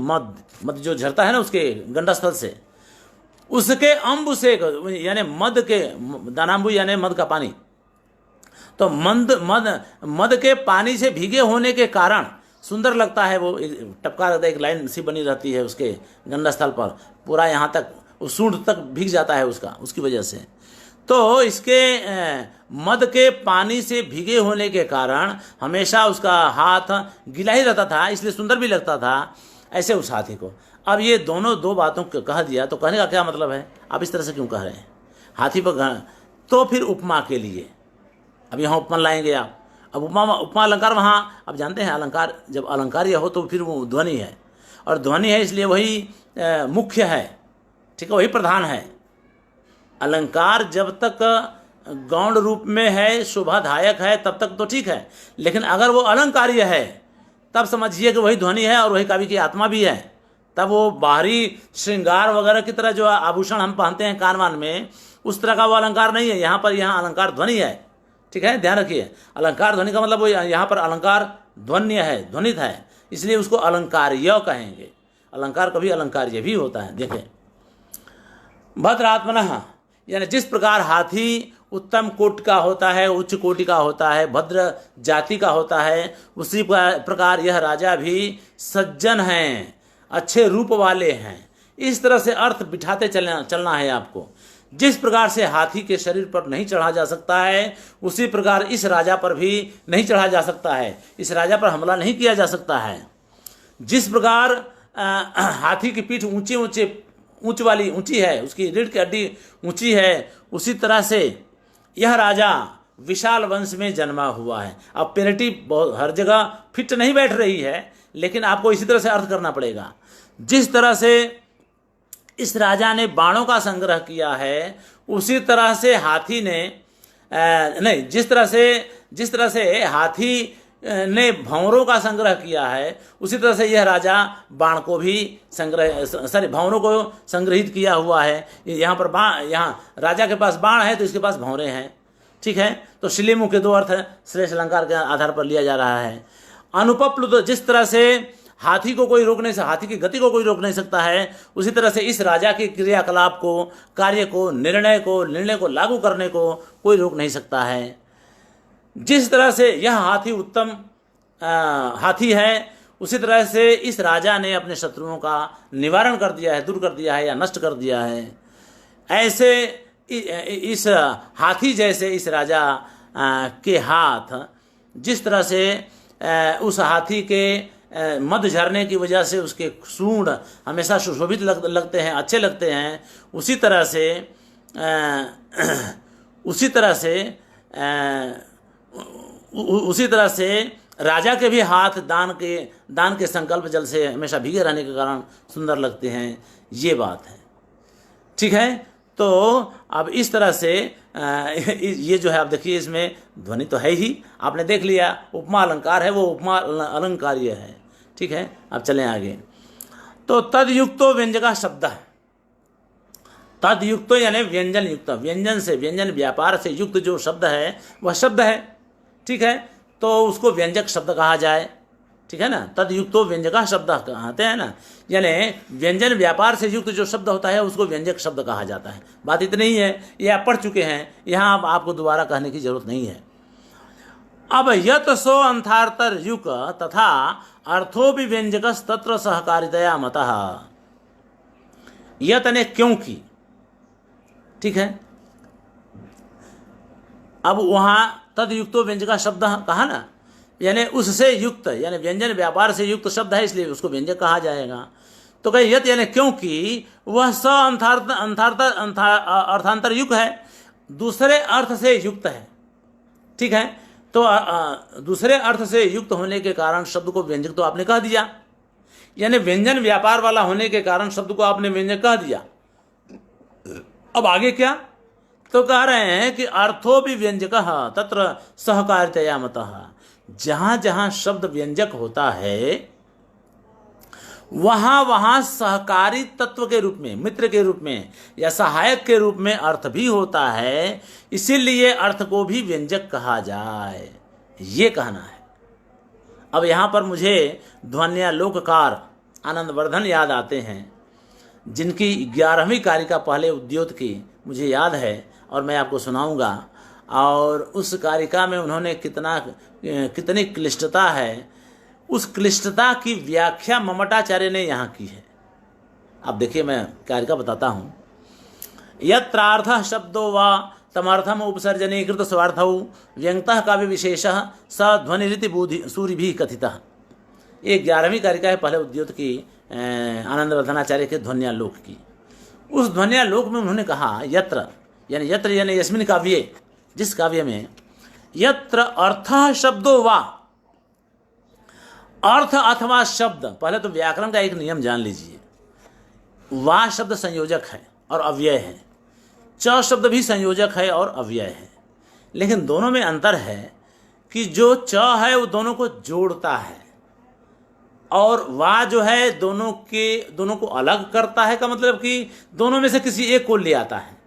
मद जो झरता है ना उसके गंडस्थल से, उसके अम्बु से, यानी मद के, दानाम्बु यानी मद का पानी, तो मद के पानी से भीगे होने के कारण सुंदर लगता है। वो टपका रहता है, एक लाइन सी बनी रहती है उसके गंडस्थल पर, पूरा यहाँ तक सूंड तक भीग जाता है उसकी वजह से। तो इसके मद के पानी से भीगे होने के कारण हमेशा उसका हाथ गीला ही रहता था, इसलिए सुंदर भी लगता था, ऐसे उस हाथी को। अब ये दो बातों को कह दिया, तो कहने का क्या मतलब है, आप इस तरह से क्यों कह रहे हैं हाथी पर। तो फिर उपमा के लिए अब यहाँ उपमा लाएंगे आप। अब उपमा अलंकार वहाँ, अब जानते हैं अलंकार, जब अलंकार्य हो तो फिर वो ध्वनि है, और ध्वनि है इसलिए वही मुख्य है, ठीक है, वही प्रधान है। अलंकार जब तक गौण रूप में है, शोभादायक है, तब तक तो ठीक है। लेकिन अगर वो अलंकार्य है तब समझिए कि वही ध्वनि है और वही काव्य की आत्मा भी है। तब वो बाहरी श्रृंगार वगैरह की तरह जो आभूषण हम पहनते हैं कानवान में, उस तरह का वो अलंकार नहीं है। यहाँ अलंकार ध्वनि है, ठीक है, ध्यान रखिए। अलंकार ध्वनि का मतलब वो यहाँ पर अलंकार ध्वन्य है, ध्वनित है, इसलिए उसको अलंकार्य कहेंगे। अलंकार कभी अलंकार्य भी होता है। देखें, भद्रात्मनः, यानी जिस प्रकार हाथी उत्तम कोटि का होता है, उच्च कोटि का होता है, भद्र जाति का होता है, उसी प्रकार यह राजा भी सज्जन हैं, अच्छे रूप वाले हैं। इस तरह से अर्थ बिठाते चलना है आपको। जिस प्रकार से हाथी के शरीर पर नहीं चढ़ा जा सकता है, उसी प्रकार इस राजा पर भी नहीं चढ़ा जा सकता है, इस राजा पर हमला नहीं किया जा सकता है। जिस प्रकार हाथी की पीठ ऊंची है, उसकी रीढ़ की हड्डी ऊंची है, उसी तरह से यह राजा विशाल वंश में जन्मा हुआ है। अब पेरिटी हर जगह फिट नहीं बैठ रही है, लेकिन आपको इसी तरह से अर्थ करना पड़ेगा। जिस तरह से इस राजा ने बाणों का संग्रह किया है, उसी तरह से हाथी ने जिस तरह से हाथी ने भंवरों का संग्रह किया है, उसी तरह से यह राजा बाण को भी भंवरों को संग्रहित किया हुआ है। यहाँ पर यहाँ राजा के पास बाण है तो इसके पास भंवरे हैं, ठीक है। तो शिलीमुख के दो अर्थ श्रेष्ठ अलंकार के आधार पर लिया जा रहा है। अनुपप्लुत, जिस तरह से हाथी को कोई रोक नहीं सकता, हाथी की गति को कोई रोक नहीं सकता है, उसी तरह से इस राजा के क्रियाकलाप को, कार्य को, निर्णय को लागू करने को कोई रोक नहीं सकता है। जिस तरह से यह हाथी उत्तम हाथी है, उसी तरह से इस राजा ने अपने शत्रुओं का निवारण कर दिया है, दूर कर दिया है या नष्ट कर दिया है। ऐसे इस हाथी जैसे इस राजा के हाथ जिस तरह से उस हाथी के मध झरने की वजह से उसके सूंड हमेशा सुशोभित लगते हैं, अच्छे लगते हैं, उसी तरह से राजा के भी हाथ दान के संकल्प जल से हमेशा भीगे रहने के कारण सुंदर लगते हैं। ये बात है, ठीक है। तो अब इस तरह से ये जो है, आप देखिए इसमें ध्वनि तो है ही, आपने देख लिया, उपमा अलंकार है, वो उपमा अलंकार्य है, ठीक है। अब चलें आगे। तो तदयुक्तो व्यंजका शब्द, तदयुक्तो यानी व्यंजन युक्त, व्यंजन से, व्यंजन व्यापार से युक्त जो शब्द है वह शब्द है, ठीक है। तो उसको व्यंजक शब्द कहा जाए, ठीक है ना। तदयुक्तो व्यंजका शब्द कहते हैं ना, यानी व्यंजन व्यापार से युक्त जो शब्द होता है उसको व्यंजक शब्द कहा जाता है। बात इतनी ही है, ये आप पढ़ चुके हैं, यहाँ अब आपको दोबारा कहने की जरूरत नहीं है। अब यत सो अंथार्तर युक तथा अर्थो भी व्यंजक तत्र सहकारितया मतः, यत ने क्योंकि, ठीक है। अब वहाँ तदयुक्तो व्यंजका शब्द कहा ना, यानी उससे युक्त, यानी व्यंजन व्यापार से युक्त शब्द है, इसलिए उसको व्यंजक कहा जाएगा। तो कहे यत यानी क्योंकि वह स अर्थांतर युक्त है, दूसरे अर्थ से युक्त है, ठीक है। तो दूसरे अर्थ से युक्त होने के कारण शब्द को व्यंजक तो आपने कह दिया, यानी व्यंजन व्यापार वाला होने के कारण शब्द को आपने व्यंजक कह दिया। अब आगे क्या, तो कह रहे हैं कि अर्थो भी व्यंजक तत्र सहकारितया मतः, जहां जहां शब्द व्यंजक होता है वहां वहां सहकारी तत्व के रूप में, मित्र के रूप में या सहायक के रूप में अर्थ भी होता है, इसीलिए अर्थ को भी व्यंजक कहा जाए, ये कहना है। अब यहां पर मुझे ध्वन्यालोककार आनंदवर्धन याद आते हैं, जिनकी 11वीं कारिका पहले उद्योत की मुझे याद है और मैं आपको सुनाऊंगा। और उस कारिका में उन्होंने कितनी क्लिष्टता है, उस क्लिष्टता की व्याख्या ममटाचार्य ने यहाँ की है। अब देखिए, मैं कारिका बताता हूँ। यत्रार्थ शब्दो वा तमर्थम उपसर्जनीकृत स्वार्थौ व्यंगतः काव्य विशेषः स ध्वनिरिति बुद्धि सूरिभिः कथितः। ये 11वीं कारिका है पहले उद्योत की, आनंदवर्धनाचार्य के ध्वन्यालोक की। उस ध्वन्यालोक में उन्होंने कहा यत्र यानी यस्मिन् काव्ये, जिस काव्य में यत्र अर्थः शब्दो वा, अर्थ अथवा शब्द, पहले तो व्याकरण का एक नियम जान लीजिए, वा शब्द संयोजक है और अव्यय है, च शब्द भी संयोजक है और अव्यय है, लेकिन दोनों में अंतर है कि जो च है वो दोनों को जोड़ता है और वा जो है दोनों को अलग करता है, का मतलब कि दोनों में से किसी एक को ले आता है।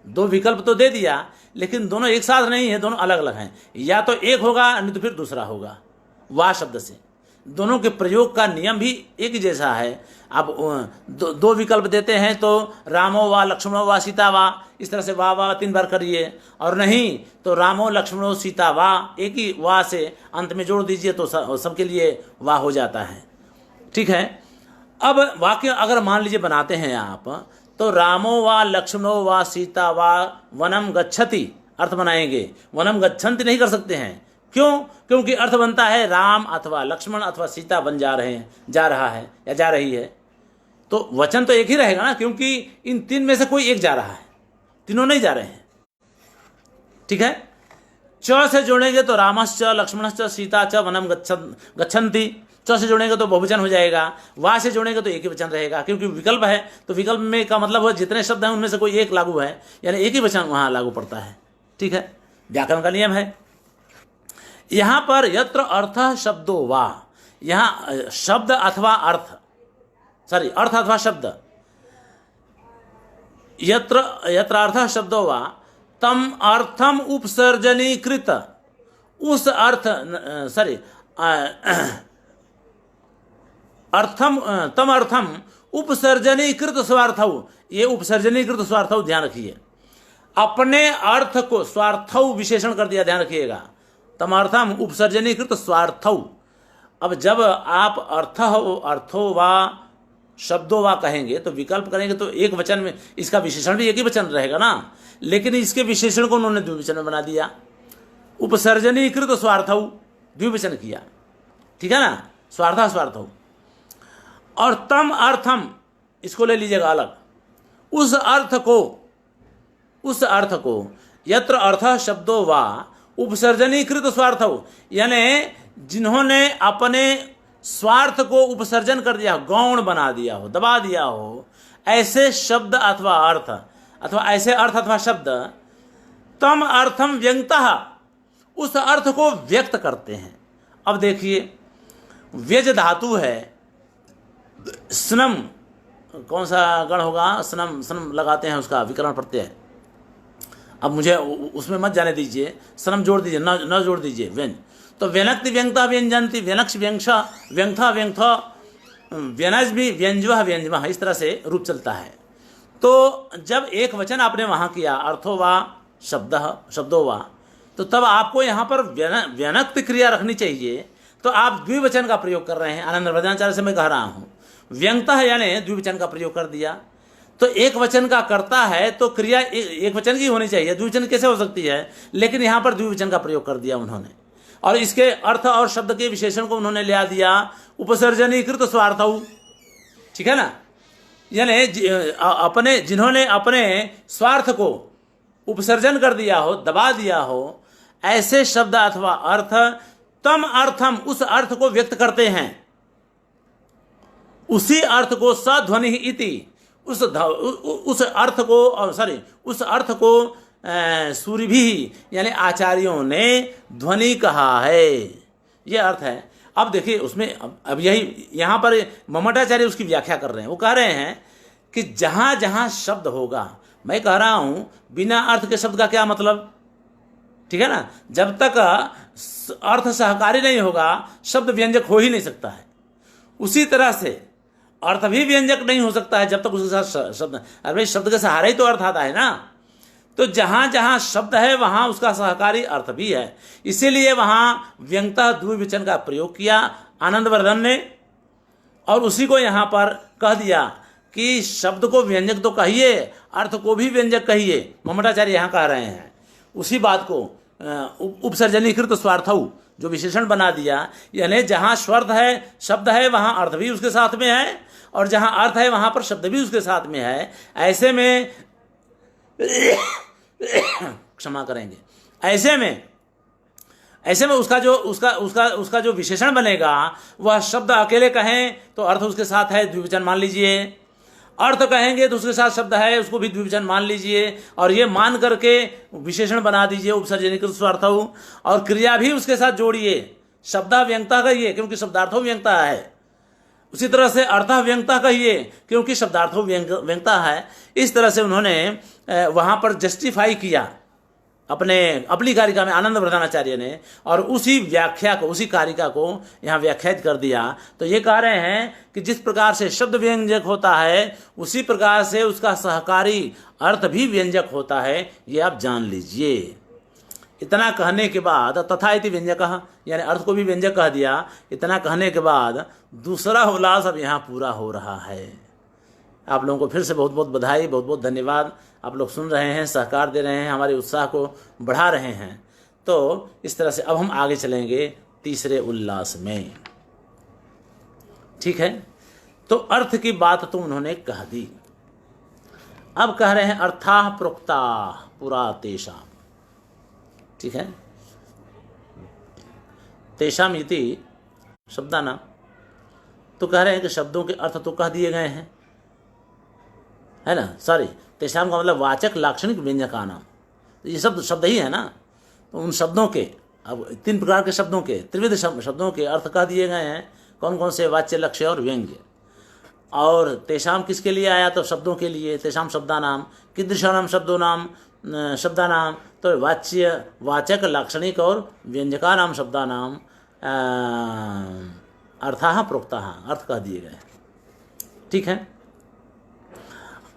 दो विकल्प तो दे दिया, लेकिन दोनों एक साथ नहीं है, दोनों अलग अलग हैं, या तो एक होगा नहीं तो फिर दूसरा होगा। वा शब्द से दोनों के प्रयोग का नियम भी एक ही जैसा है। अब दो विकल्प देते हैं तो रामो वा लक्ष्मणो वा सीता वा, इस तरह से वा 3 बार करिए, और नहीं तो रामो लक्ष्मणो सीता वा एक ही वा से अंत में जोड़ दीजिए तो सबके लिए वा हो जाता है, ठीक है। अब वाक्य अगर मान लीजिए बनाते हैं आप, तो रामो वा लक्ष्मणो वा सीता वा वनम गच्छति अर्थ बनाएंगे, वनम गच्छन्ति नहीं कर सकते हैं। क्यों? क्योंकि अर्थ बनता है राम अथवा लक्ष्मण अथवा सीता बन जा रहा है या जा रही है, तो वचन तो एक ही रहेगा ना, क्योंकि इन 3 में से कोई एक जा रहा है, तीनों नहीं जा रहे हैं, ठीक है। च से जोड़ेंगे तो रामश्च लक्ष्मणश्च सीता च वनम गच्छन्ति, च से जोड़ेंगे तो बहुवचन हो जाएगा, वा से जोड़ेंगे तो एक ही वचन रहेगा, क्योंकि विकल्प है तो विकल्प में का मतलब है जितने शब्द हैं उनमें से कोई एक लागू है, यानी एक ही वचन वहां लागू पड़ता है, ठीक है। व्याकरण का नियम है। यहां पर यत्र अर्थ शब्दो वा, यहां शब्द अथवा अर्थ अथवा शब्द, यत्र अर्थ शब्दो वा तम अर्थम उपसर्जनीकृत, उस अर्थ तम अर्थम उपसर्जनीकृत स्वार्थौ, ये उपसर्जनीकृत स्वार्थौ ध्यान रखिए, अपने अर्थ को स्वार्थौ विशेषण कर दिया, ध्यान रखिएगा। तमर्थम उपसर्जनीकृत स्वार्थौ, अब जब आप अर्थो वा शब्दों वा कहेंगे तो विकल्प करेंगे तो एक वचन में इसका विशेषण भी एक ही वचन रहेगा ना, लेकिन इसके विशेषण को उन्होंने द्विवचन में बना दिया। उपसर्जनीकृत स्वार्थौ द्विवचन किया, ठीक है ना, स्वार्था स्वार्थौ। और तम अर्थम इसको ले लीजिएगा अलग, उस अर्थ को यत्र अर्थ शब्दो वा उपसर्जनीकृत स्वार्थौ, यानी जिन्होंने अपने स्वार्थ को उपसर्जन कर दिया, गौण बना दिया हो, दबा दिया हो, ऐसे शब्द अथवा अर्थ अथवा ऐसे अर्थ अथवा शब्द तम अर्थम व्यंगतः उस अर्थ को व्यक्त करते हैं। अब देखिए व्यज धातु है, स्नम कौन सा गण होगा, स्नम स्नम लगाते हैं उसका विकरण प्रत्यय। अब मुझे उसमें मत जाने दीजिए, स्नम जोड़ दीजिए, न जोड़ दीजिए व्यंज। तो व्यनक्ति व्यंगता व्यंजंती, व्यनक्ष व्यंक्षा व्यंगथा व्यंगथा, व्यनज भी व्यंजवह व्यंजवह, इस तरह से रूप चलता है। तो जब एक वचन आपने वहाँ किया अर्थो वा शब्दो वा, तो तब आपको यहाँ पर व्यनक्त क्रिया रखनी चाहिए, तो आप द्विवचन का प्रयोग कर रहे हैं। आनंद वर्धनाचार्य से मैं कह रहा हूँ, व्यंगता है यानी द्विवचन का प्रयोग कर दिया। तो एक वचन का करता है तो क्रिया एक वचन की होनी चाहिए, द्विवचन कैसे हो सकती है, लेकिन यहाँ पर द्विवचन का प्रयोग कर दिया उन्होंने, और इसके अर्थ और शब्द के विशेषण को उन्होंने ले दिया उपसर्जनीकृत स्वार्थौ, ठीक है ना, यानी जिन्होंने अपने स्वार्थ को उपसर्जन कर दिया हो, दबा दिया हो, ऐसे शब्द अथवा अर्थ तम अर्थम उस अर्थ को व्यक्त करते हैं, उसी अर्थ को सध्वनि इति, उस अर्थ को सूरिभी यानी आचार्यों ने ध्वनि कहा है, ये अर्थ है। अब देखिए उसमें अब यही यहाँ पर ममटाचार्य उसकी व्याख्या कर रहे हैं। वो कह रहे हैं कि जहाँ जहाँ शब्द होगा, मैं कह रहा हूँ बिना अर्थ के शब्द का क्या मतलब, ठीक है ना, जब तक अर्थ सहकारी नहीं होगा शब्द व्यंजक हो ही नहीं सकता है। उसी तरह से अर्थ भी व्यंजक नहीं हो सकता है जब तक उसके साथ शब्द, अरे शब्द के सहारे ही तो अर्थ आता है ना। तो जहाँ जहाँ शब्द है वहाँ उसका सहकारी अर्थ भी है, इसीलिए वहाँ व्यंगता द्विवचन का प्रयोग किया आनंदवर्धन ने, और उसी को यहाँ पर कह दिया कि शब्द को व्यंजक तो कहिए, अर्थ को भी व्यंजक कहिए। ममटाचार्य यहाँ कह रहे हैं उसी बात को उपसर्जनीकृत स्वार्थौ जो विशेषण बना दिया, यानी जहाँ स्वर्थ है, शब्द है, वहाँ अर्थ भी उसके साथ में है, और जहाँ अर्थ है वहाँ पर शब्द भी उसके साथ में है। ऐसे में क्षमा करेंगे, ऐसे में उसका जो विशेषण बनेगा वह शब्द अकेले कहें तो अर्थ उसके साथ है, द्विवचन मान लीजिए, अर्थ कहेंगे तो उसके साथ शब्द है, उसको भी द्विवचन मान लीजिए, और ये मान करके विशेषण बना दीजिए उपसर्जनीकृत स्वार्थौ, और क्रिया भी उसके साथ जोड़िए, शब्दा व्यंगता कहिए क्योंकि शब्दार्थो व्यंगता है, उसी तरह से अर्थ व्यंगता कहिए क्योंकि शब्दार्थो व्यंगता है। इस तरह से उन्होंने वहाँ पर जस्टिफाई किया अपनी कारिका में आनंद वर्धनाचार्य ने, और उसी व्याख्या को, उसी कारिका को यहाँ व्याख्यात कर दिया। तो ये कह रहे हैं कि जिस प्रकार से शब्द व्यंजक होता है उसी प्रकार से उसका सहकारी अर्थ भी व्यंजक होता है, ये आप जान लीजिए। इतना कहने के बाद तथा इति व्यंजकः यानी अर्थ को भी व्यंजक कह दिया। इतना कहने के बाद दूसरा उल्लास अब यहाँ पूरा हो रहा है। आप लोगों को फिर से बहुत बहुत बधाई, बहुत बहुत धन्यवाद। आप लोग सुन रहे हैं, सहकार दे रहे हैं, हमारे उत्साह को बढ़ा रहे हैं। तो इस तरह से अब हम आगे चलेंगे तीसरे उल्लास में, ठीक है। तो अर्थ की बात तो उन्होंने कह दी, अब कह रहे हैं अर्थाः प्रोक्ता पुरा तेषाम्, ठीक है। तेषाम् इति शब्दानाम, तो कह रहे हैं कि शब्दों के अर्थ तो कह दिए गए हैं, है ना, सॉरी तेषाम का मतलब वाचक लाक्षणिक व्यंजकानाम, तो ये शब्द ही है ना। तो उन शब्दों के, अब 3 प्रकार के शब्दों के, त्रिविध शब्दों के अर्थ कह दिए गए हैं, कौन कौन से, वाच्य, लक्ष्य और व्यंग्य। और तेषाम किसके लिए आया, तो शब्दों के लिए, तेषाम शब्दानाम, कीदृशानाम शब्दानाम, तो वाच्य, वाचक, लाक्षणिक और व्यंजकानाम शब्दानाम अर्थाः प्रोक्ताः, अर्थ कह दिए गए, ठीक है।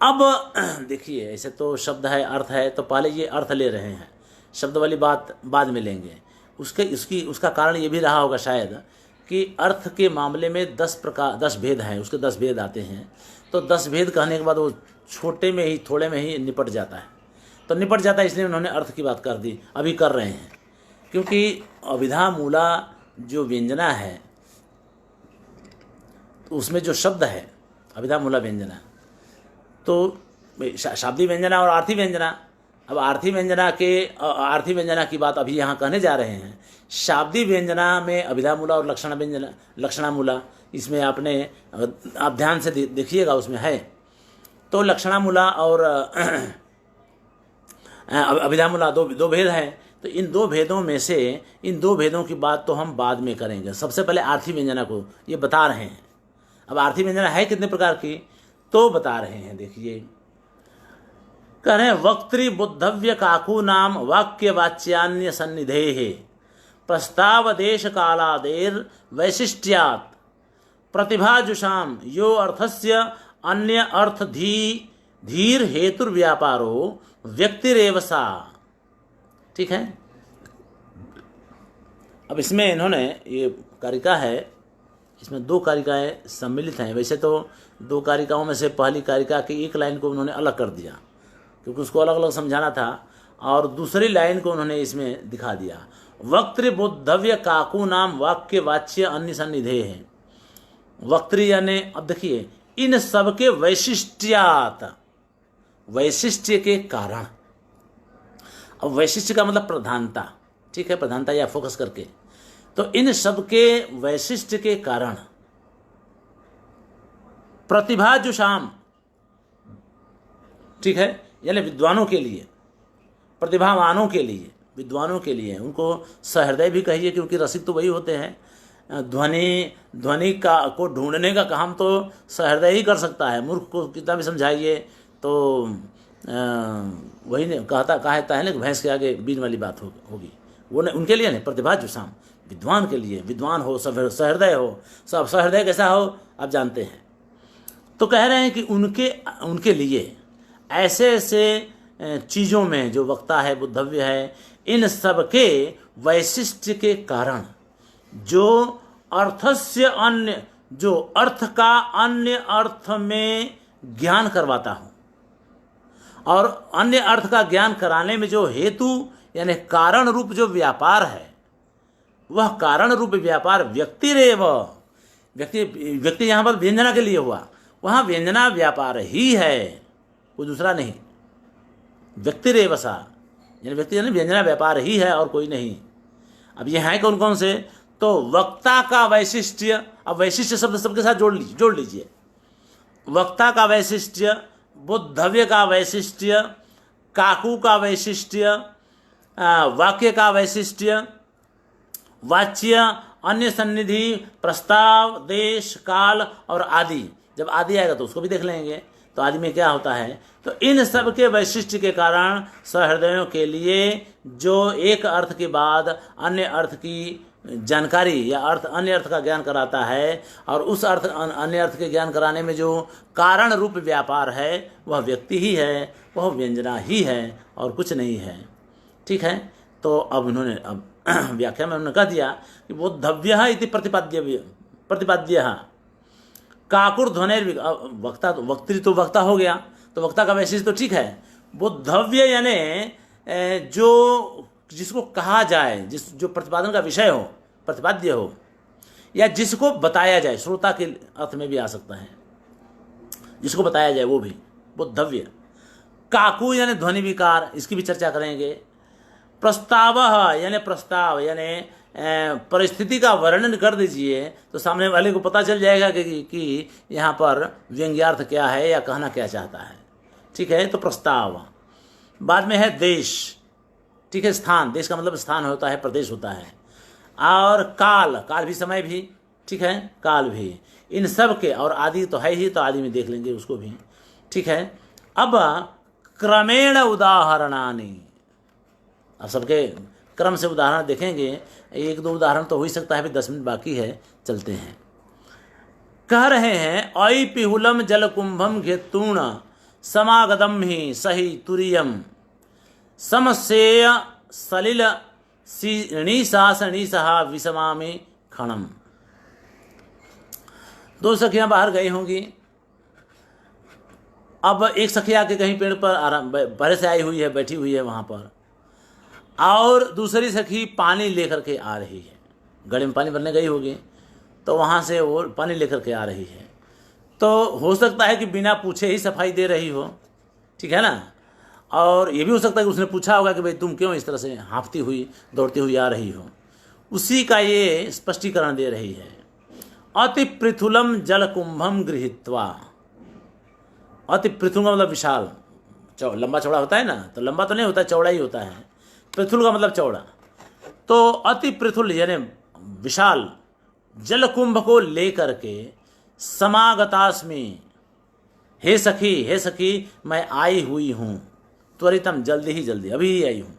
अब देखिए ऐसे तो शब्द है, अर्थ है, तो पहले ये अर्थ ले रहे हैं, शब्द वाली बात बाद में लेंगे। उसका कारण ये भी रहा होगा शायद कि अर्थ के मामले में 10 भेद हैं, उसके 10 भेद आते हैं। तो 10 भेद कहने के बाद वो छोटे में ही, थोड़े में ही निपट जाता है। तो निपट जाता है, इसलिए उन्होंने अर्थ की बात कर दी, अभी कर रहे हैं। क्योंकि अभिधा मूला जो व्यंजना है, तो उसमें जो शब्द है अभिधा मूला व्यंजना, तो शाब्दिक व्यंजना और आर्थी व्यंजना। अब आर्थी व्यंजना की बात अभी यहाँ कहने जा रहे हैं। शाब्दिक व्यंजना में अभिधा मूला और लक्षणा मूला, इसमें आप ध्यान से देखिएगा, उसमें है। तो लक्षणा मूला और अभिधा मूला दो भेद हैं। तो इन 2 भेदों में से, इन 2 भेदों की बात तो हम बाद में करेंगे। सबसे पहले आर्थी व्यंजना को ये बता रहे हैं। अब आर्थी व्यंजना है कितने प्रकार की, तो बता रहे हैं। देखिए, कह रहे हैं वक्तृ बुद्धव्य काकू नाम वाक्य वाच्यान्य सन्निधे प्रस्ताव देश कालादेर वैशिष्ट्यात् प्रतिभाजुषाम यो अर्थस्य अन्य अर्थ धीर हेतुर्व्यापारो व्यक्तिरेव सा। ठीक है। अब इसमें इन्होंने ये कारिका है, इसमें 2 कारिकाएं सम्मिलित हैं। वैसे तो 2 कारिकाओं में से पहली कारिका की एक लाइन को उन्होंने अलग कर दिया, क्योंकि उसको अलग अलग समझाना था, और दूसरी लाइन को उन्होंने इसमें दिखा दिया। वक्तृ बोद्धव्य काकू नाम वाक्य वाच्य अन्य सन्निधे है। वक्तृ यानी, अब देखिए, इन सब के वैशिष्ट्यात, वैशिष्ट्य के कारण। अब वैशिष्ट्य का मतलब प्रधानता, ठीक है, प्रधानता या फोकस करके। तो इन सब के वैशिष्ट्य के कारण प्रतिभाजुषाम, ठीक है, यानी विद्वानों के लिए, प्रतिभावानों के लिए, विद्वानों के लिए, उनको सहृदय भी कहिए, क्योंकि रसिक तो वही होते हैं। ध्वनि को ढूंढने का काम तो सहृदय ही कर सकता है। मूर्ख को कितना भी समझाइए तो वही ने कहता है ना कि भैंस के आगे बीन वाली बात होगी। वो उनके लिए नहीं, प्रतिभाजुषाम, विद्वान के लिए, विद्वान हो, सहृदय हो। सब सहृदय कैसा हो आप जानते हैं। तो कह रहे हैं कि उनके लिए ऐसे ऐसे चीज़ों में जो वक्ता है, बुद्धव्य है, इन सब के वैशिष्ट्य के कारण, जो अर्थस्य अन्य, जो अर्थ का अन्य अर्थ में ज्ञान करवाता हूँ, और अन्य अर्थ का ज्ञान कराने में जो हेतु यानी कारण रूप जो व्यापार है, वह कारण रूप व्यापार व्यक्तिरेव, व्यक्ति यहाँ पर व्यंजना के लिए हुआ, वहाँ व्यंजना व्यापार ही है, कोई दूसरा नहीं। व्यक्तिरेव सा, यानी व्यक्ति यानी व्यंजना व्यापार ही है और कोई नहीं। अब ये हैं कौन कौन से, तो वक्ता का वैशिष्ट्य। अब वैशिष्ट्य शब्द सबके साथ जोड़ लीजिए। वक्ता का वैशिष्ट्य, बुद्धव्य का वैशिष्ट्य, काकू का वैशिष्ट्य, वाक्य का वैशिष्ट्य, वाच्य, अन्य सन्निधि, प्रस्ताव, देश, काल और आदि। जब आदि आएगा तो उसको भी देख लेंगे। तो आदि में क्या होता है, तो इन सब के वैशिष्ट्य के कारण सहृदयों के लिए जो एक अर्थ के बाद अन्य अर्थ की जानकारी या अन्य अर्थ का ज्ञान कराता है, और उस अन्य अर्थ के ज्ञान कराने में जो कारण रूप व्यापार है, वह व्यक्ति ही है, वह व्यंजना ही है और कुछ नहीं है। ठीक है। तो अब उन्होंने व्याख्या में उन्होंने कह दिया कि बोद्धव्य इति प्रतिपाद्य काकुर ध्वनिर वक्ता, वक्तृ तो वक्ता हो गया, तो वक्ता का वैशिष्ट्य तो ठीक है। बोद्धव्य यानी जो जिसको कहा जाए, जो प्रतिपादन का विषय हो, प्रतिपाद्य हो, या जिसको बताया जाए, श्रोता के अर्थ में भी आ सकता है, जिसको बताया जाए वो भी बोद्धव्य। काकू यानी ध्वनि विकार, इसकी भी चर्चा करेंगे। प्रस्ताव यानी प्रस्ताव यानी परिस्थिति का वर्णन कर दीजिए तो सामने वाले को पता चल जाएगा कि यहाँ पर व्यंग्यार्थ क्या है या कहना क्या चाहता है। ठीक है। तो प्रस्ताव। बाद में है देश। ठीक है। स्थान, देश का मतलब स्थान होता है, प्रदेश होता है। और काल, काल भी समय भी, ठीक है, काल भी। इन सब के, और आदि तो है ही, तो आदि में देख लेंगे उसको भी। ठीक है। अब क्रमेण उदाहरणानि, अब सबके क्रम से उदाहरण देखेंगे। 1-2 उदाहरण तो हो ही सकता है, अभी 10 मिनट बाकी है, चलते हैं। कह रहे हैं ऐ पिहुलम जलकुंभम घेतूण समागतम ही सही तुरियम समसेय सलिल नीसा विषमा में खणम। दो सखियां बाहर गई होंगी। अब एक सखी आके कहीं पेड़ पर आराम पहले से आई हुई है, बैठी हुई है वहाँ पर, और दूसरी सखी पानी लेकर के आ रही है। गड्ढे में पानी भरने गई होगी तो वहाँ से वो पानी लेकर के आ रही है। तो हो सकता है कि बिना पूछे ही सफाई दे रही हो, ठीक है ना। और ये भी हो सकता है कि उसने पूछा होगा कि भाई तुम क्यों इस तरह से हाँफती हुई दौड़ती हुई आ रही हो। उसी का ये स्पष्टीकरण दे रही है। अति पृथुलम जल कुंभम गृहीत्वा। अति पृथुल का मतलब विशाल, लंबा चौड़ा होता है ना, तो लंबा तो नहीं होता, चौड़ा ही होता है। पृथुल का मतलब चौड़ा। तो अति पृथुल यानी विशाल जल कुंभ को लेकर के समागतास्मि, हे सखी हे सखी मैं आई हुई हूँ, त्वरितम जल्दी ही जल्दी अभी ही आई हूँ।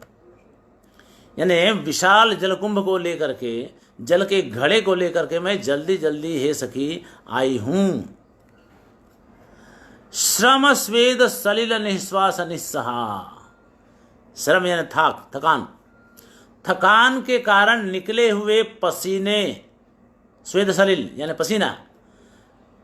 यानी विशाल जलकुंभ को लेकर के, जल के घड़े को लेकर के मैं जल्दी जल्दी हे सखी आई हूँ। श्रम स्वेद सलिल निश्वास निस्सहा। श्रम यानी थक, थकान, थकान के कारण निकले हुए पसीने, स्वेद सलिल यानी पसीना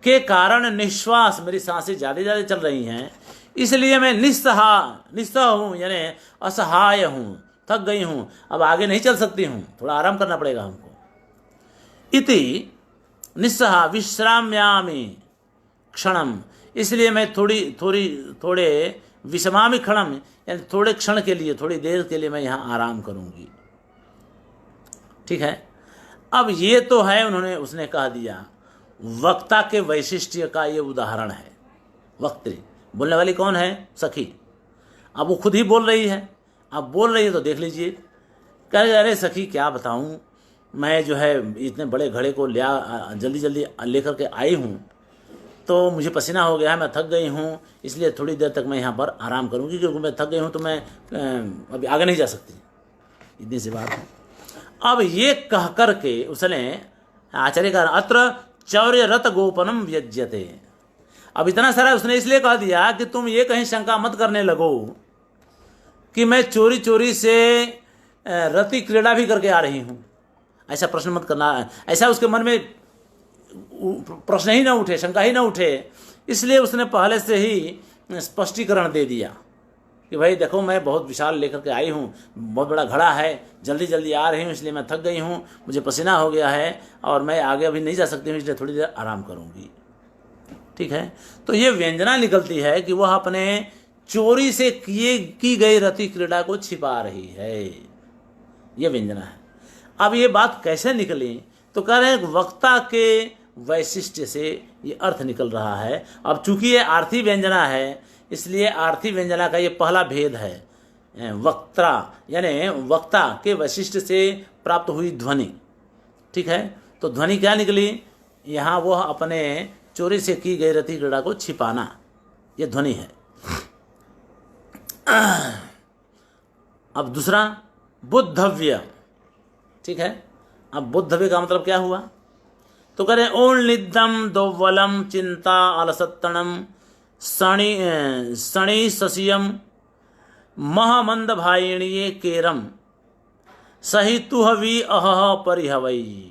के कारण निश्वास, मेरी सांसें ज़्यादा ज़्यादा चल रही हैं, इसलिए मैं निस्सहा हूँ यानी असहाय हूँ, थक गई हूँ, अब आगे नहीं चल सकती हूँ, थोड़ा आराम करना पड़ेगा हमको। इति निस्सहा विश्राम्यामि क्षणम, इसलिए मैं थोड़े विश्रामी क्षणम यानी थोड़े क्षण के लिए, थोड़ी देर के लिए मैं यहाँ आराम करूँगी। ठीक है। अब ये तो है उसने कह दिया, वक्ता के वैशिष्ट्य का ये उदाहरण है। वक्त्री बोलने वाली कौन है? सखी। अब वो खुद ही बोल रही है। अब बोल रही है तो देख लीजिए, कह रहे अरे सखी क्या बताऊं, मैं जो है इतने बड़े घड़े को जल्दी जल्दी लेकर के आई हूँ, तो मुझे पसीना हो गया है, मैं थक गई हूँ, इसलिए थोड़ी देर तक मैं यहाँ पर आराम करूँगी, क्योंकि मैं थक गई हूँ तो मैं अभी आगे नहीं जा सकती। इतनी सी बात है। अब ये कह कर के उसने आचार्य का अत्र चौर्य रत गोपनम व्यज्यते। अब इतना सारा उसने इसलिए कह दिया कि तुम ये कहीं शंका मत करने लगो कि मैं चोरी चोरी से रति क्रीड़ा भी करके आ रही हूँ, ऐसा प्रश्न मत करना। ऐसा उसके मन में प्रश्न ही ना उठे, शंका ही ना उठे, इसलिए उसने पहले से ही स्पष्टीकरण दे दिया कि भाई देखो मैं बहुत विशाल लेकर के आई हूँ, बहुत बड़ा घड़ा है, जल्दी जल्दी आ रही हूँ, इसलिए मैं थक गई हूँ, मुझे पसीना हो गया है और मैं आगे अभी नहीं जा सकती हूँ, इसलिए थोड़ी देर आराम करूँगी। ठीक है। तो ये व्यंजना निकलती है कि वह अपने चोरी से की गई रति क्रीड़ा को छिपा रही है, ये व्यंजना है। अब ये बात कैसे निकली? तो कह रहे हैं वक्ता के वैशिष्ट्य से ये अर्थ निकल रहा है। अब चूंकि ये आर्थी व्यंजना है, इसलिए आर्थी व्यंजना का ये पहला भेद है। वक्ता यानी वक्ता के वैशिष्ट्य से प्राप्त हुई ध्वनि। ठीक है। तो ध्वनि क्या निकली? यहाँ वह अपने चोरी से की गई रति क्रीड़ा को छिपाना, ये ध्वनि है। अब दूसरा बुद्धव्य। ठीक है। अब बुद्धव्य का मतलब क्या हुआ? तो करें ओनिदम दोवलम चिंता अलसत्तणम सणी ससियम महामंद भाइणीये केरम सही तुहवी अह परिहवई।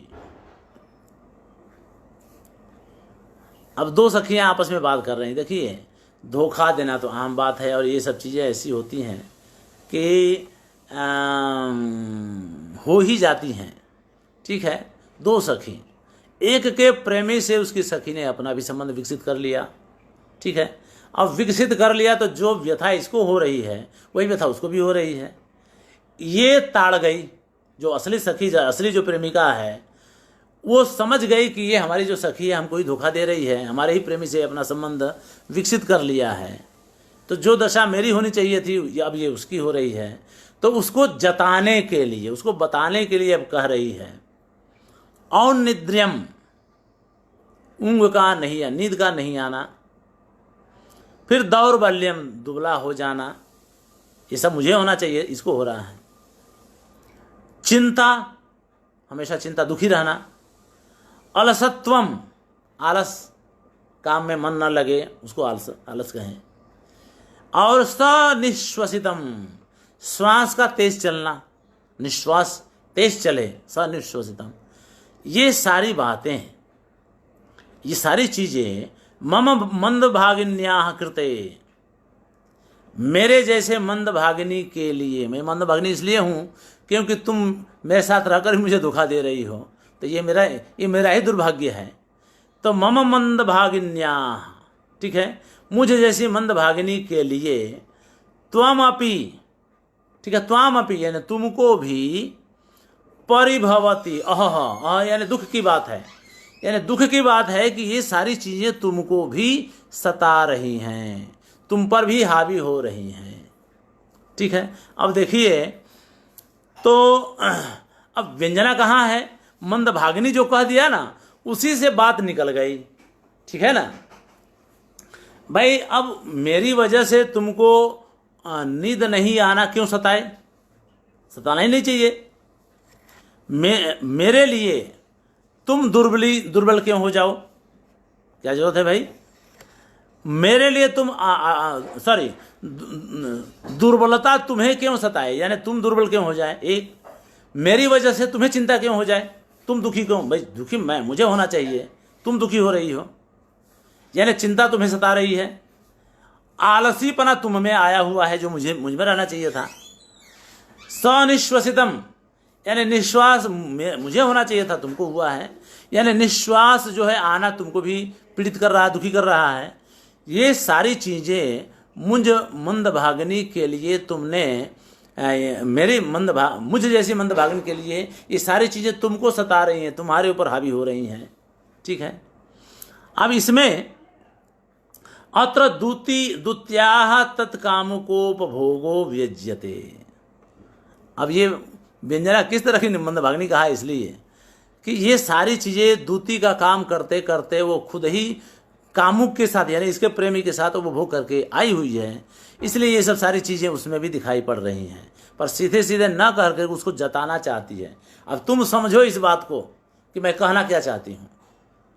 अब दो सखियां आपस में बात कर रही हैं। देखिए, धोखा देना तो आम बात है और ये सब चीज़ें ऐसी होती हैं कि हो ही जाती हैं। ठीक है। दो सखी, एक के प्रेमी से उसकी सखी ने अपना भी संबंध विकसित कर लिया। ठीक है। अब विकसित कर लिया तो जो व्यथा इसको हो रही है वही व्यथा उसको भी हो रही है। ये ताड़ गई, जो असली सखी, असली जो प्रेमिका है, वो समझ गई कि ये हमारी जो सखी है हमको ही धोखा दे रही है, हमारे ही प्रेमी से अपना संबंध विकसित कर लिया है, तो जो दशा मेरी होनी चाहिए थी अब ये उसकी हो रही है। तो उसको जताने के लिए, उसको बताने के लिए अब कह रही है औनिद्र्यम, ऊंघ का नहीं, नींद का नहीं आना, फिर दौर्बल्यम, दुबला हो जाना, ये सब मुझे होना चाहिए, इसको हो रहा है। चिंता, हमेशा चिंता, दुखी रहना। अलसत्वम, आलस, काम में मन न लगे उसको आलस कहें। और सनिश्वसितम, श्वास का तेज चलना, निश्वास तेज चले, सनिश्वसितम। ये सारी बातें ये सारी चीजें मम मंद भागिन्याः कृते, मेरे जैसे मंद भागिनी के लिए। मैं मंद भागिनी इसलिए हूँ क्योंकि तुम मेरे साथ रहकर मुझे धोखा दे रही हो, तो ये मेरा ही दुर्भाग्य है। तो मम मंद भागिन्याः, ठीक है, मुझे जैसी मंद भागिनी के लिए त्वमपि, ठीक है, त्वामपि यानी तुमको भी, परिभवती, यानी दुख की बात है, यानी दुख की बात है कि ये सारी चीजें तुमको भी सता रही हैं, तुम पर भी हावी हो रही हैं। ठीक है, अब देखिए तो अब व्यंजना कहाँ है, मंद भागिनी जो कह दिया ना उसी से बात निकल गई। ठीक है ना भाई, अब मेरी वजह से तुमको नींद नहीं आना क्यों सताए, सताना ही नहीं चाहिए। मेरे लिए तुम दुर्बल क्यों हो जाओ, क्या जरूरत है भाई। मेरे लिए तुम दुर्बलता तुम्हें क्यों सताए, यानी तुम दुर्बल क्यों हो जाए, एक मेरी वजह से तुम्हें चिंता क्यों हो जाए, तुम दुखी क्यों, भाई दुखी मुझे होना चाहिए, तुम दुखी हो रही हो, यानी चिंता तुम्हें सता रही है। आलसीपना तुम में आया हुआ है जो मुझ में रहना चाहिए था। सनिश्वसितम, यानी निश्वास मुझे होना चाहिए था, तुमको हुआ है, यानी निश्वास जो है आना तुमको भी पीड़ित कर रहा है, दुखी कर रहा है। ये सारी चीज़ें मंद भागिनी के लिए तुमने, मुझ जैसी मंद भागिनी के लिए ये सारी चीज़ें तुमको सता रही हैं, तुम्हारे ऊपर हावी हो रही हैं। ठीक है, अब इसमें अत्र द्वितीयाः तत्कामुकोपभोगो व्यज्यते। अब ये व्यंजना किस तरह की मंद भागिनी कहा, इसलिए कि ये सारी चीज़ें दूती का काम करते करते वो खुद ही कामुक के साथ यानी इसके प्रेमी के साथ उपभोग करके आई हुई है, इसलिए ये सब सारी चीज़ें उसमें भी दिखाई पड़ रही हैं, पर सीधे सीधे न कह कर उसको जताना चाहती है। अब तुम समझो इस बात को कि मैं कहना क्या चाहती हूँ।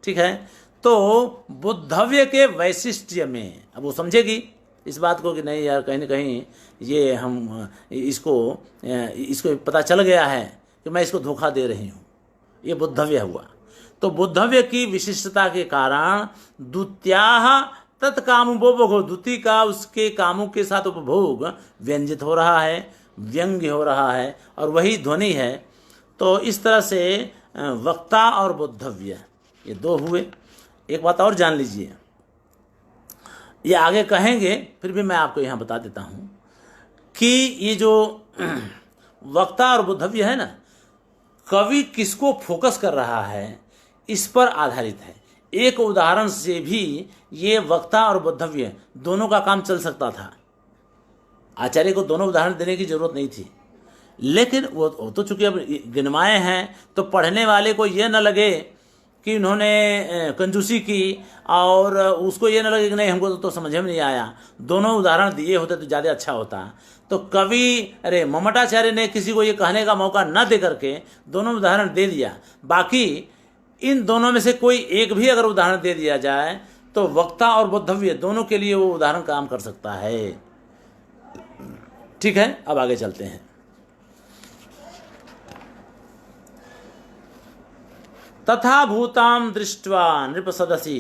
ठीक है, तो बुद्धव्य के वैशिष्ट्य में अब वो समझेगी इस बात को कि नहीं यार, कहीं ना कहीं ये हम इसको पता चल गया है कि मैं इसको धोखा दे रही हूँ, ये बुद्धव्य हुआ। तो बुद्धव्य की विशिष्टता के कारण द्वितीयाः तत्कामुपभोगो, द्वितीय का उसके कामों के साथ उपभोग व्यंजित हो रहा है, व्यंग्य हो रहा है, और वही ध्वनि है। तो इस तरह से वक्ता और बुद्धव्य ये दो हुए। एक बात और जान लीजिए, ये आगे कहेंगे, फिर भी मैं आपको यहाँ बता देता हूँ कि ये जो वक्ता और बुद्धव्य है ना, कवि किसको फोकस कर रहा है इस पर आधारित है। एक उदाहरण से भी ये वक्ता और बुद्धव्य दोनों का काम चल सकता था, आचार्य को दोनों उदाहरण देने की जरूरत नहीं थी, लेकिन वो तो चूंकि अब गिनवाए हैं तो पढ़ने वाले को ये न लगे कि उन्होंने कंजूसी की और उसको ये न लगे कि नहीं हमको तो समझ में नहीं आया, दोनों उदाहरण दिए होते तो ज़्यादा अच्छा होता। तो कवि ममटाचार्य ने किसी को ये कहने का मौका न दे करके दोनों उदाहरण दे दिया। बाकी इन दोनों में से कोई एक भी अगर उदाहरण दे दिया जाए तो वक्ता और बुद्धव्य दोनों के लिए वो उदाहरण काम कर सकता है। ठीक है, अब आगे चलते हैं। तथा भूताम दृष्ट्वा नृपसदसी,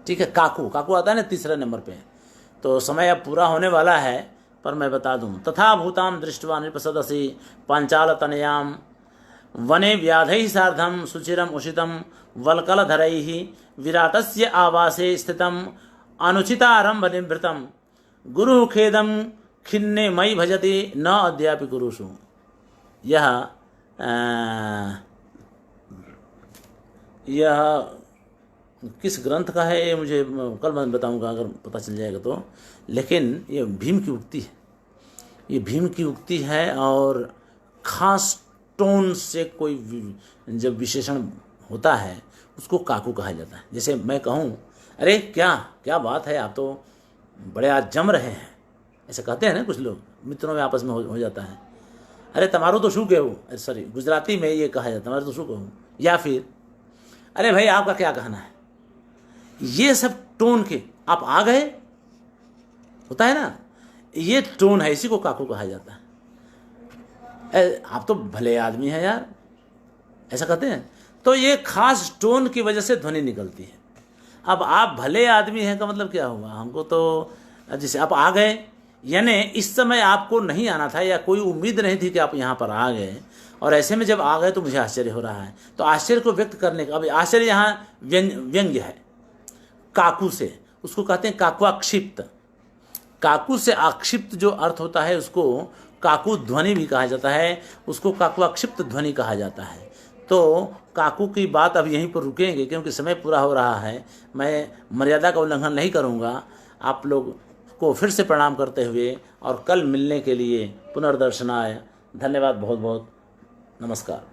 ठीक है, काकू आता है ना तीसरे नंबर पे, तो समय अब पूरा होने वाला है पर मैं बता दूं। तथा भूताम दृष्ट्वा नृपसदसी पांचालतनयाम वने व्याधैः सार्धम सुचिरम उषितम वल्कलधरैः विराटस्य आवासे स्थितम अनुचितारंभ निवृतम गुरु खेदम खिन्ने मयि भजति न अद्यापि गुरुषु। यह किस ग्रंथ का है ये मुझे कल मैं बताऊंगा अगर पता चल जाएगा तो, लेकिन ये भीम की उक्ति है, ये भीम की उक्ति है। और खास टोन से कोई जब विशेषण होता है उसको काकू कहा जाता है। जैसे मैं कहूँ अरे क्या बात है, आप तो बड़े आज जम रहे हैं, ऐसे कहते हैं ना कुछ लोग, मित्रों में आपस में हो जाता है, अरे तमारू तो शू कहूँ, सॉरी गुजराती में ये कहा जाता है तमारू तो शू कहूँ, या फिर अरे भाई आपका क्या कहना है। ये सब टोन के आप आ गए होता है ना, ये टोन है, इसी को काकू कहा जाता है। आप तो भले आदमी हैं यार, ऐसा कहते हैं। तो ये खास टोन की वजह से ध्वनि निकलती है। अब आप भले आदमी हैं का मतलब क्या हुआ, हमको तो जैसे आप आ गए, यानी इस समय आपको नहीं आना था या कोई उम्मीद नहीं थी कि आप यहाँ पर आ गए, और ऐसे में जब आ गए तो मुझे आश्चर्य हो रहा है। तो आश्चर्य को व्यक्त करने का, अब आश्चर्य यहाँ व्यंग्य है, काकू से, उसको कहते हैं काकुआक्षिप्त। काकू से आक्षिप्त जो अर्थ होता है उसको काकू ध्वनि भी कहा जाता है, उसको काकुआक्षिप्त ध्वनि कहा जाता है। तो काकू की बात अब यहीं पर रुकेंगे क्योंकि समय पूरा हो रहा है। मैं मर्यादा का उल्लंघन नहीं करूँगा। आप लोग को फिर से प्रणाम करते हुए और कल मिलने के लिए पुनर्दर्शनाय धन्यवाद, बहुत बहुत नमस्कार।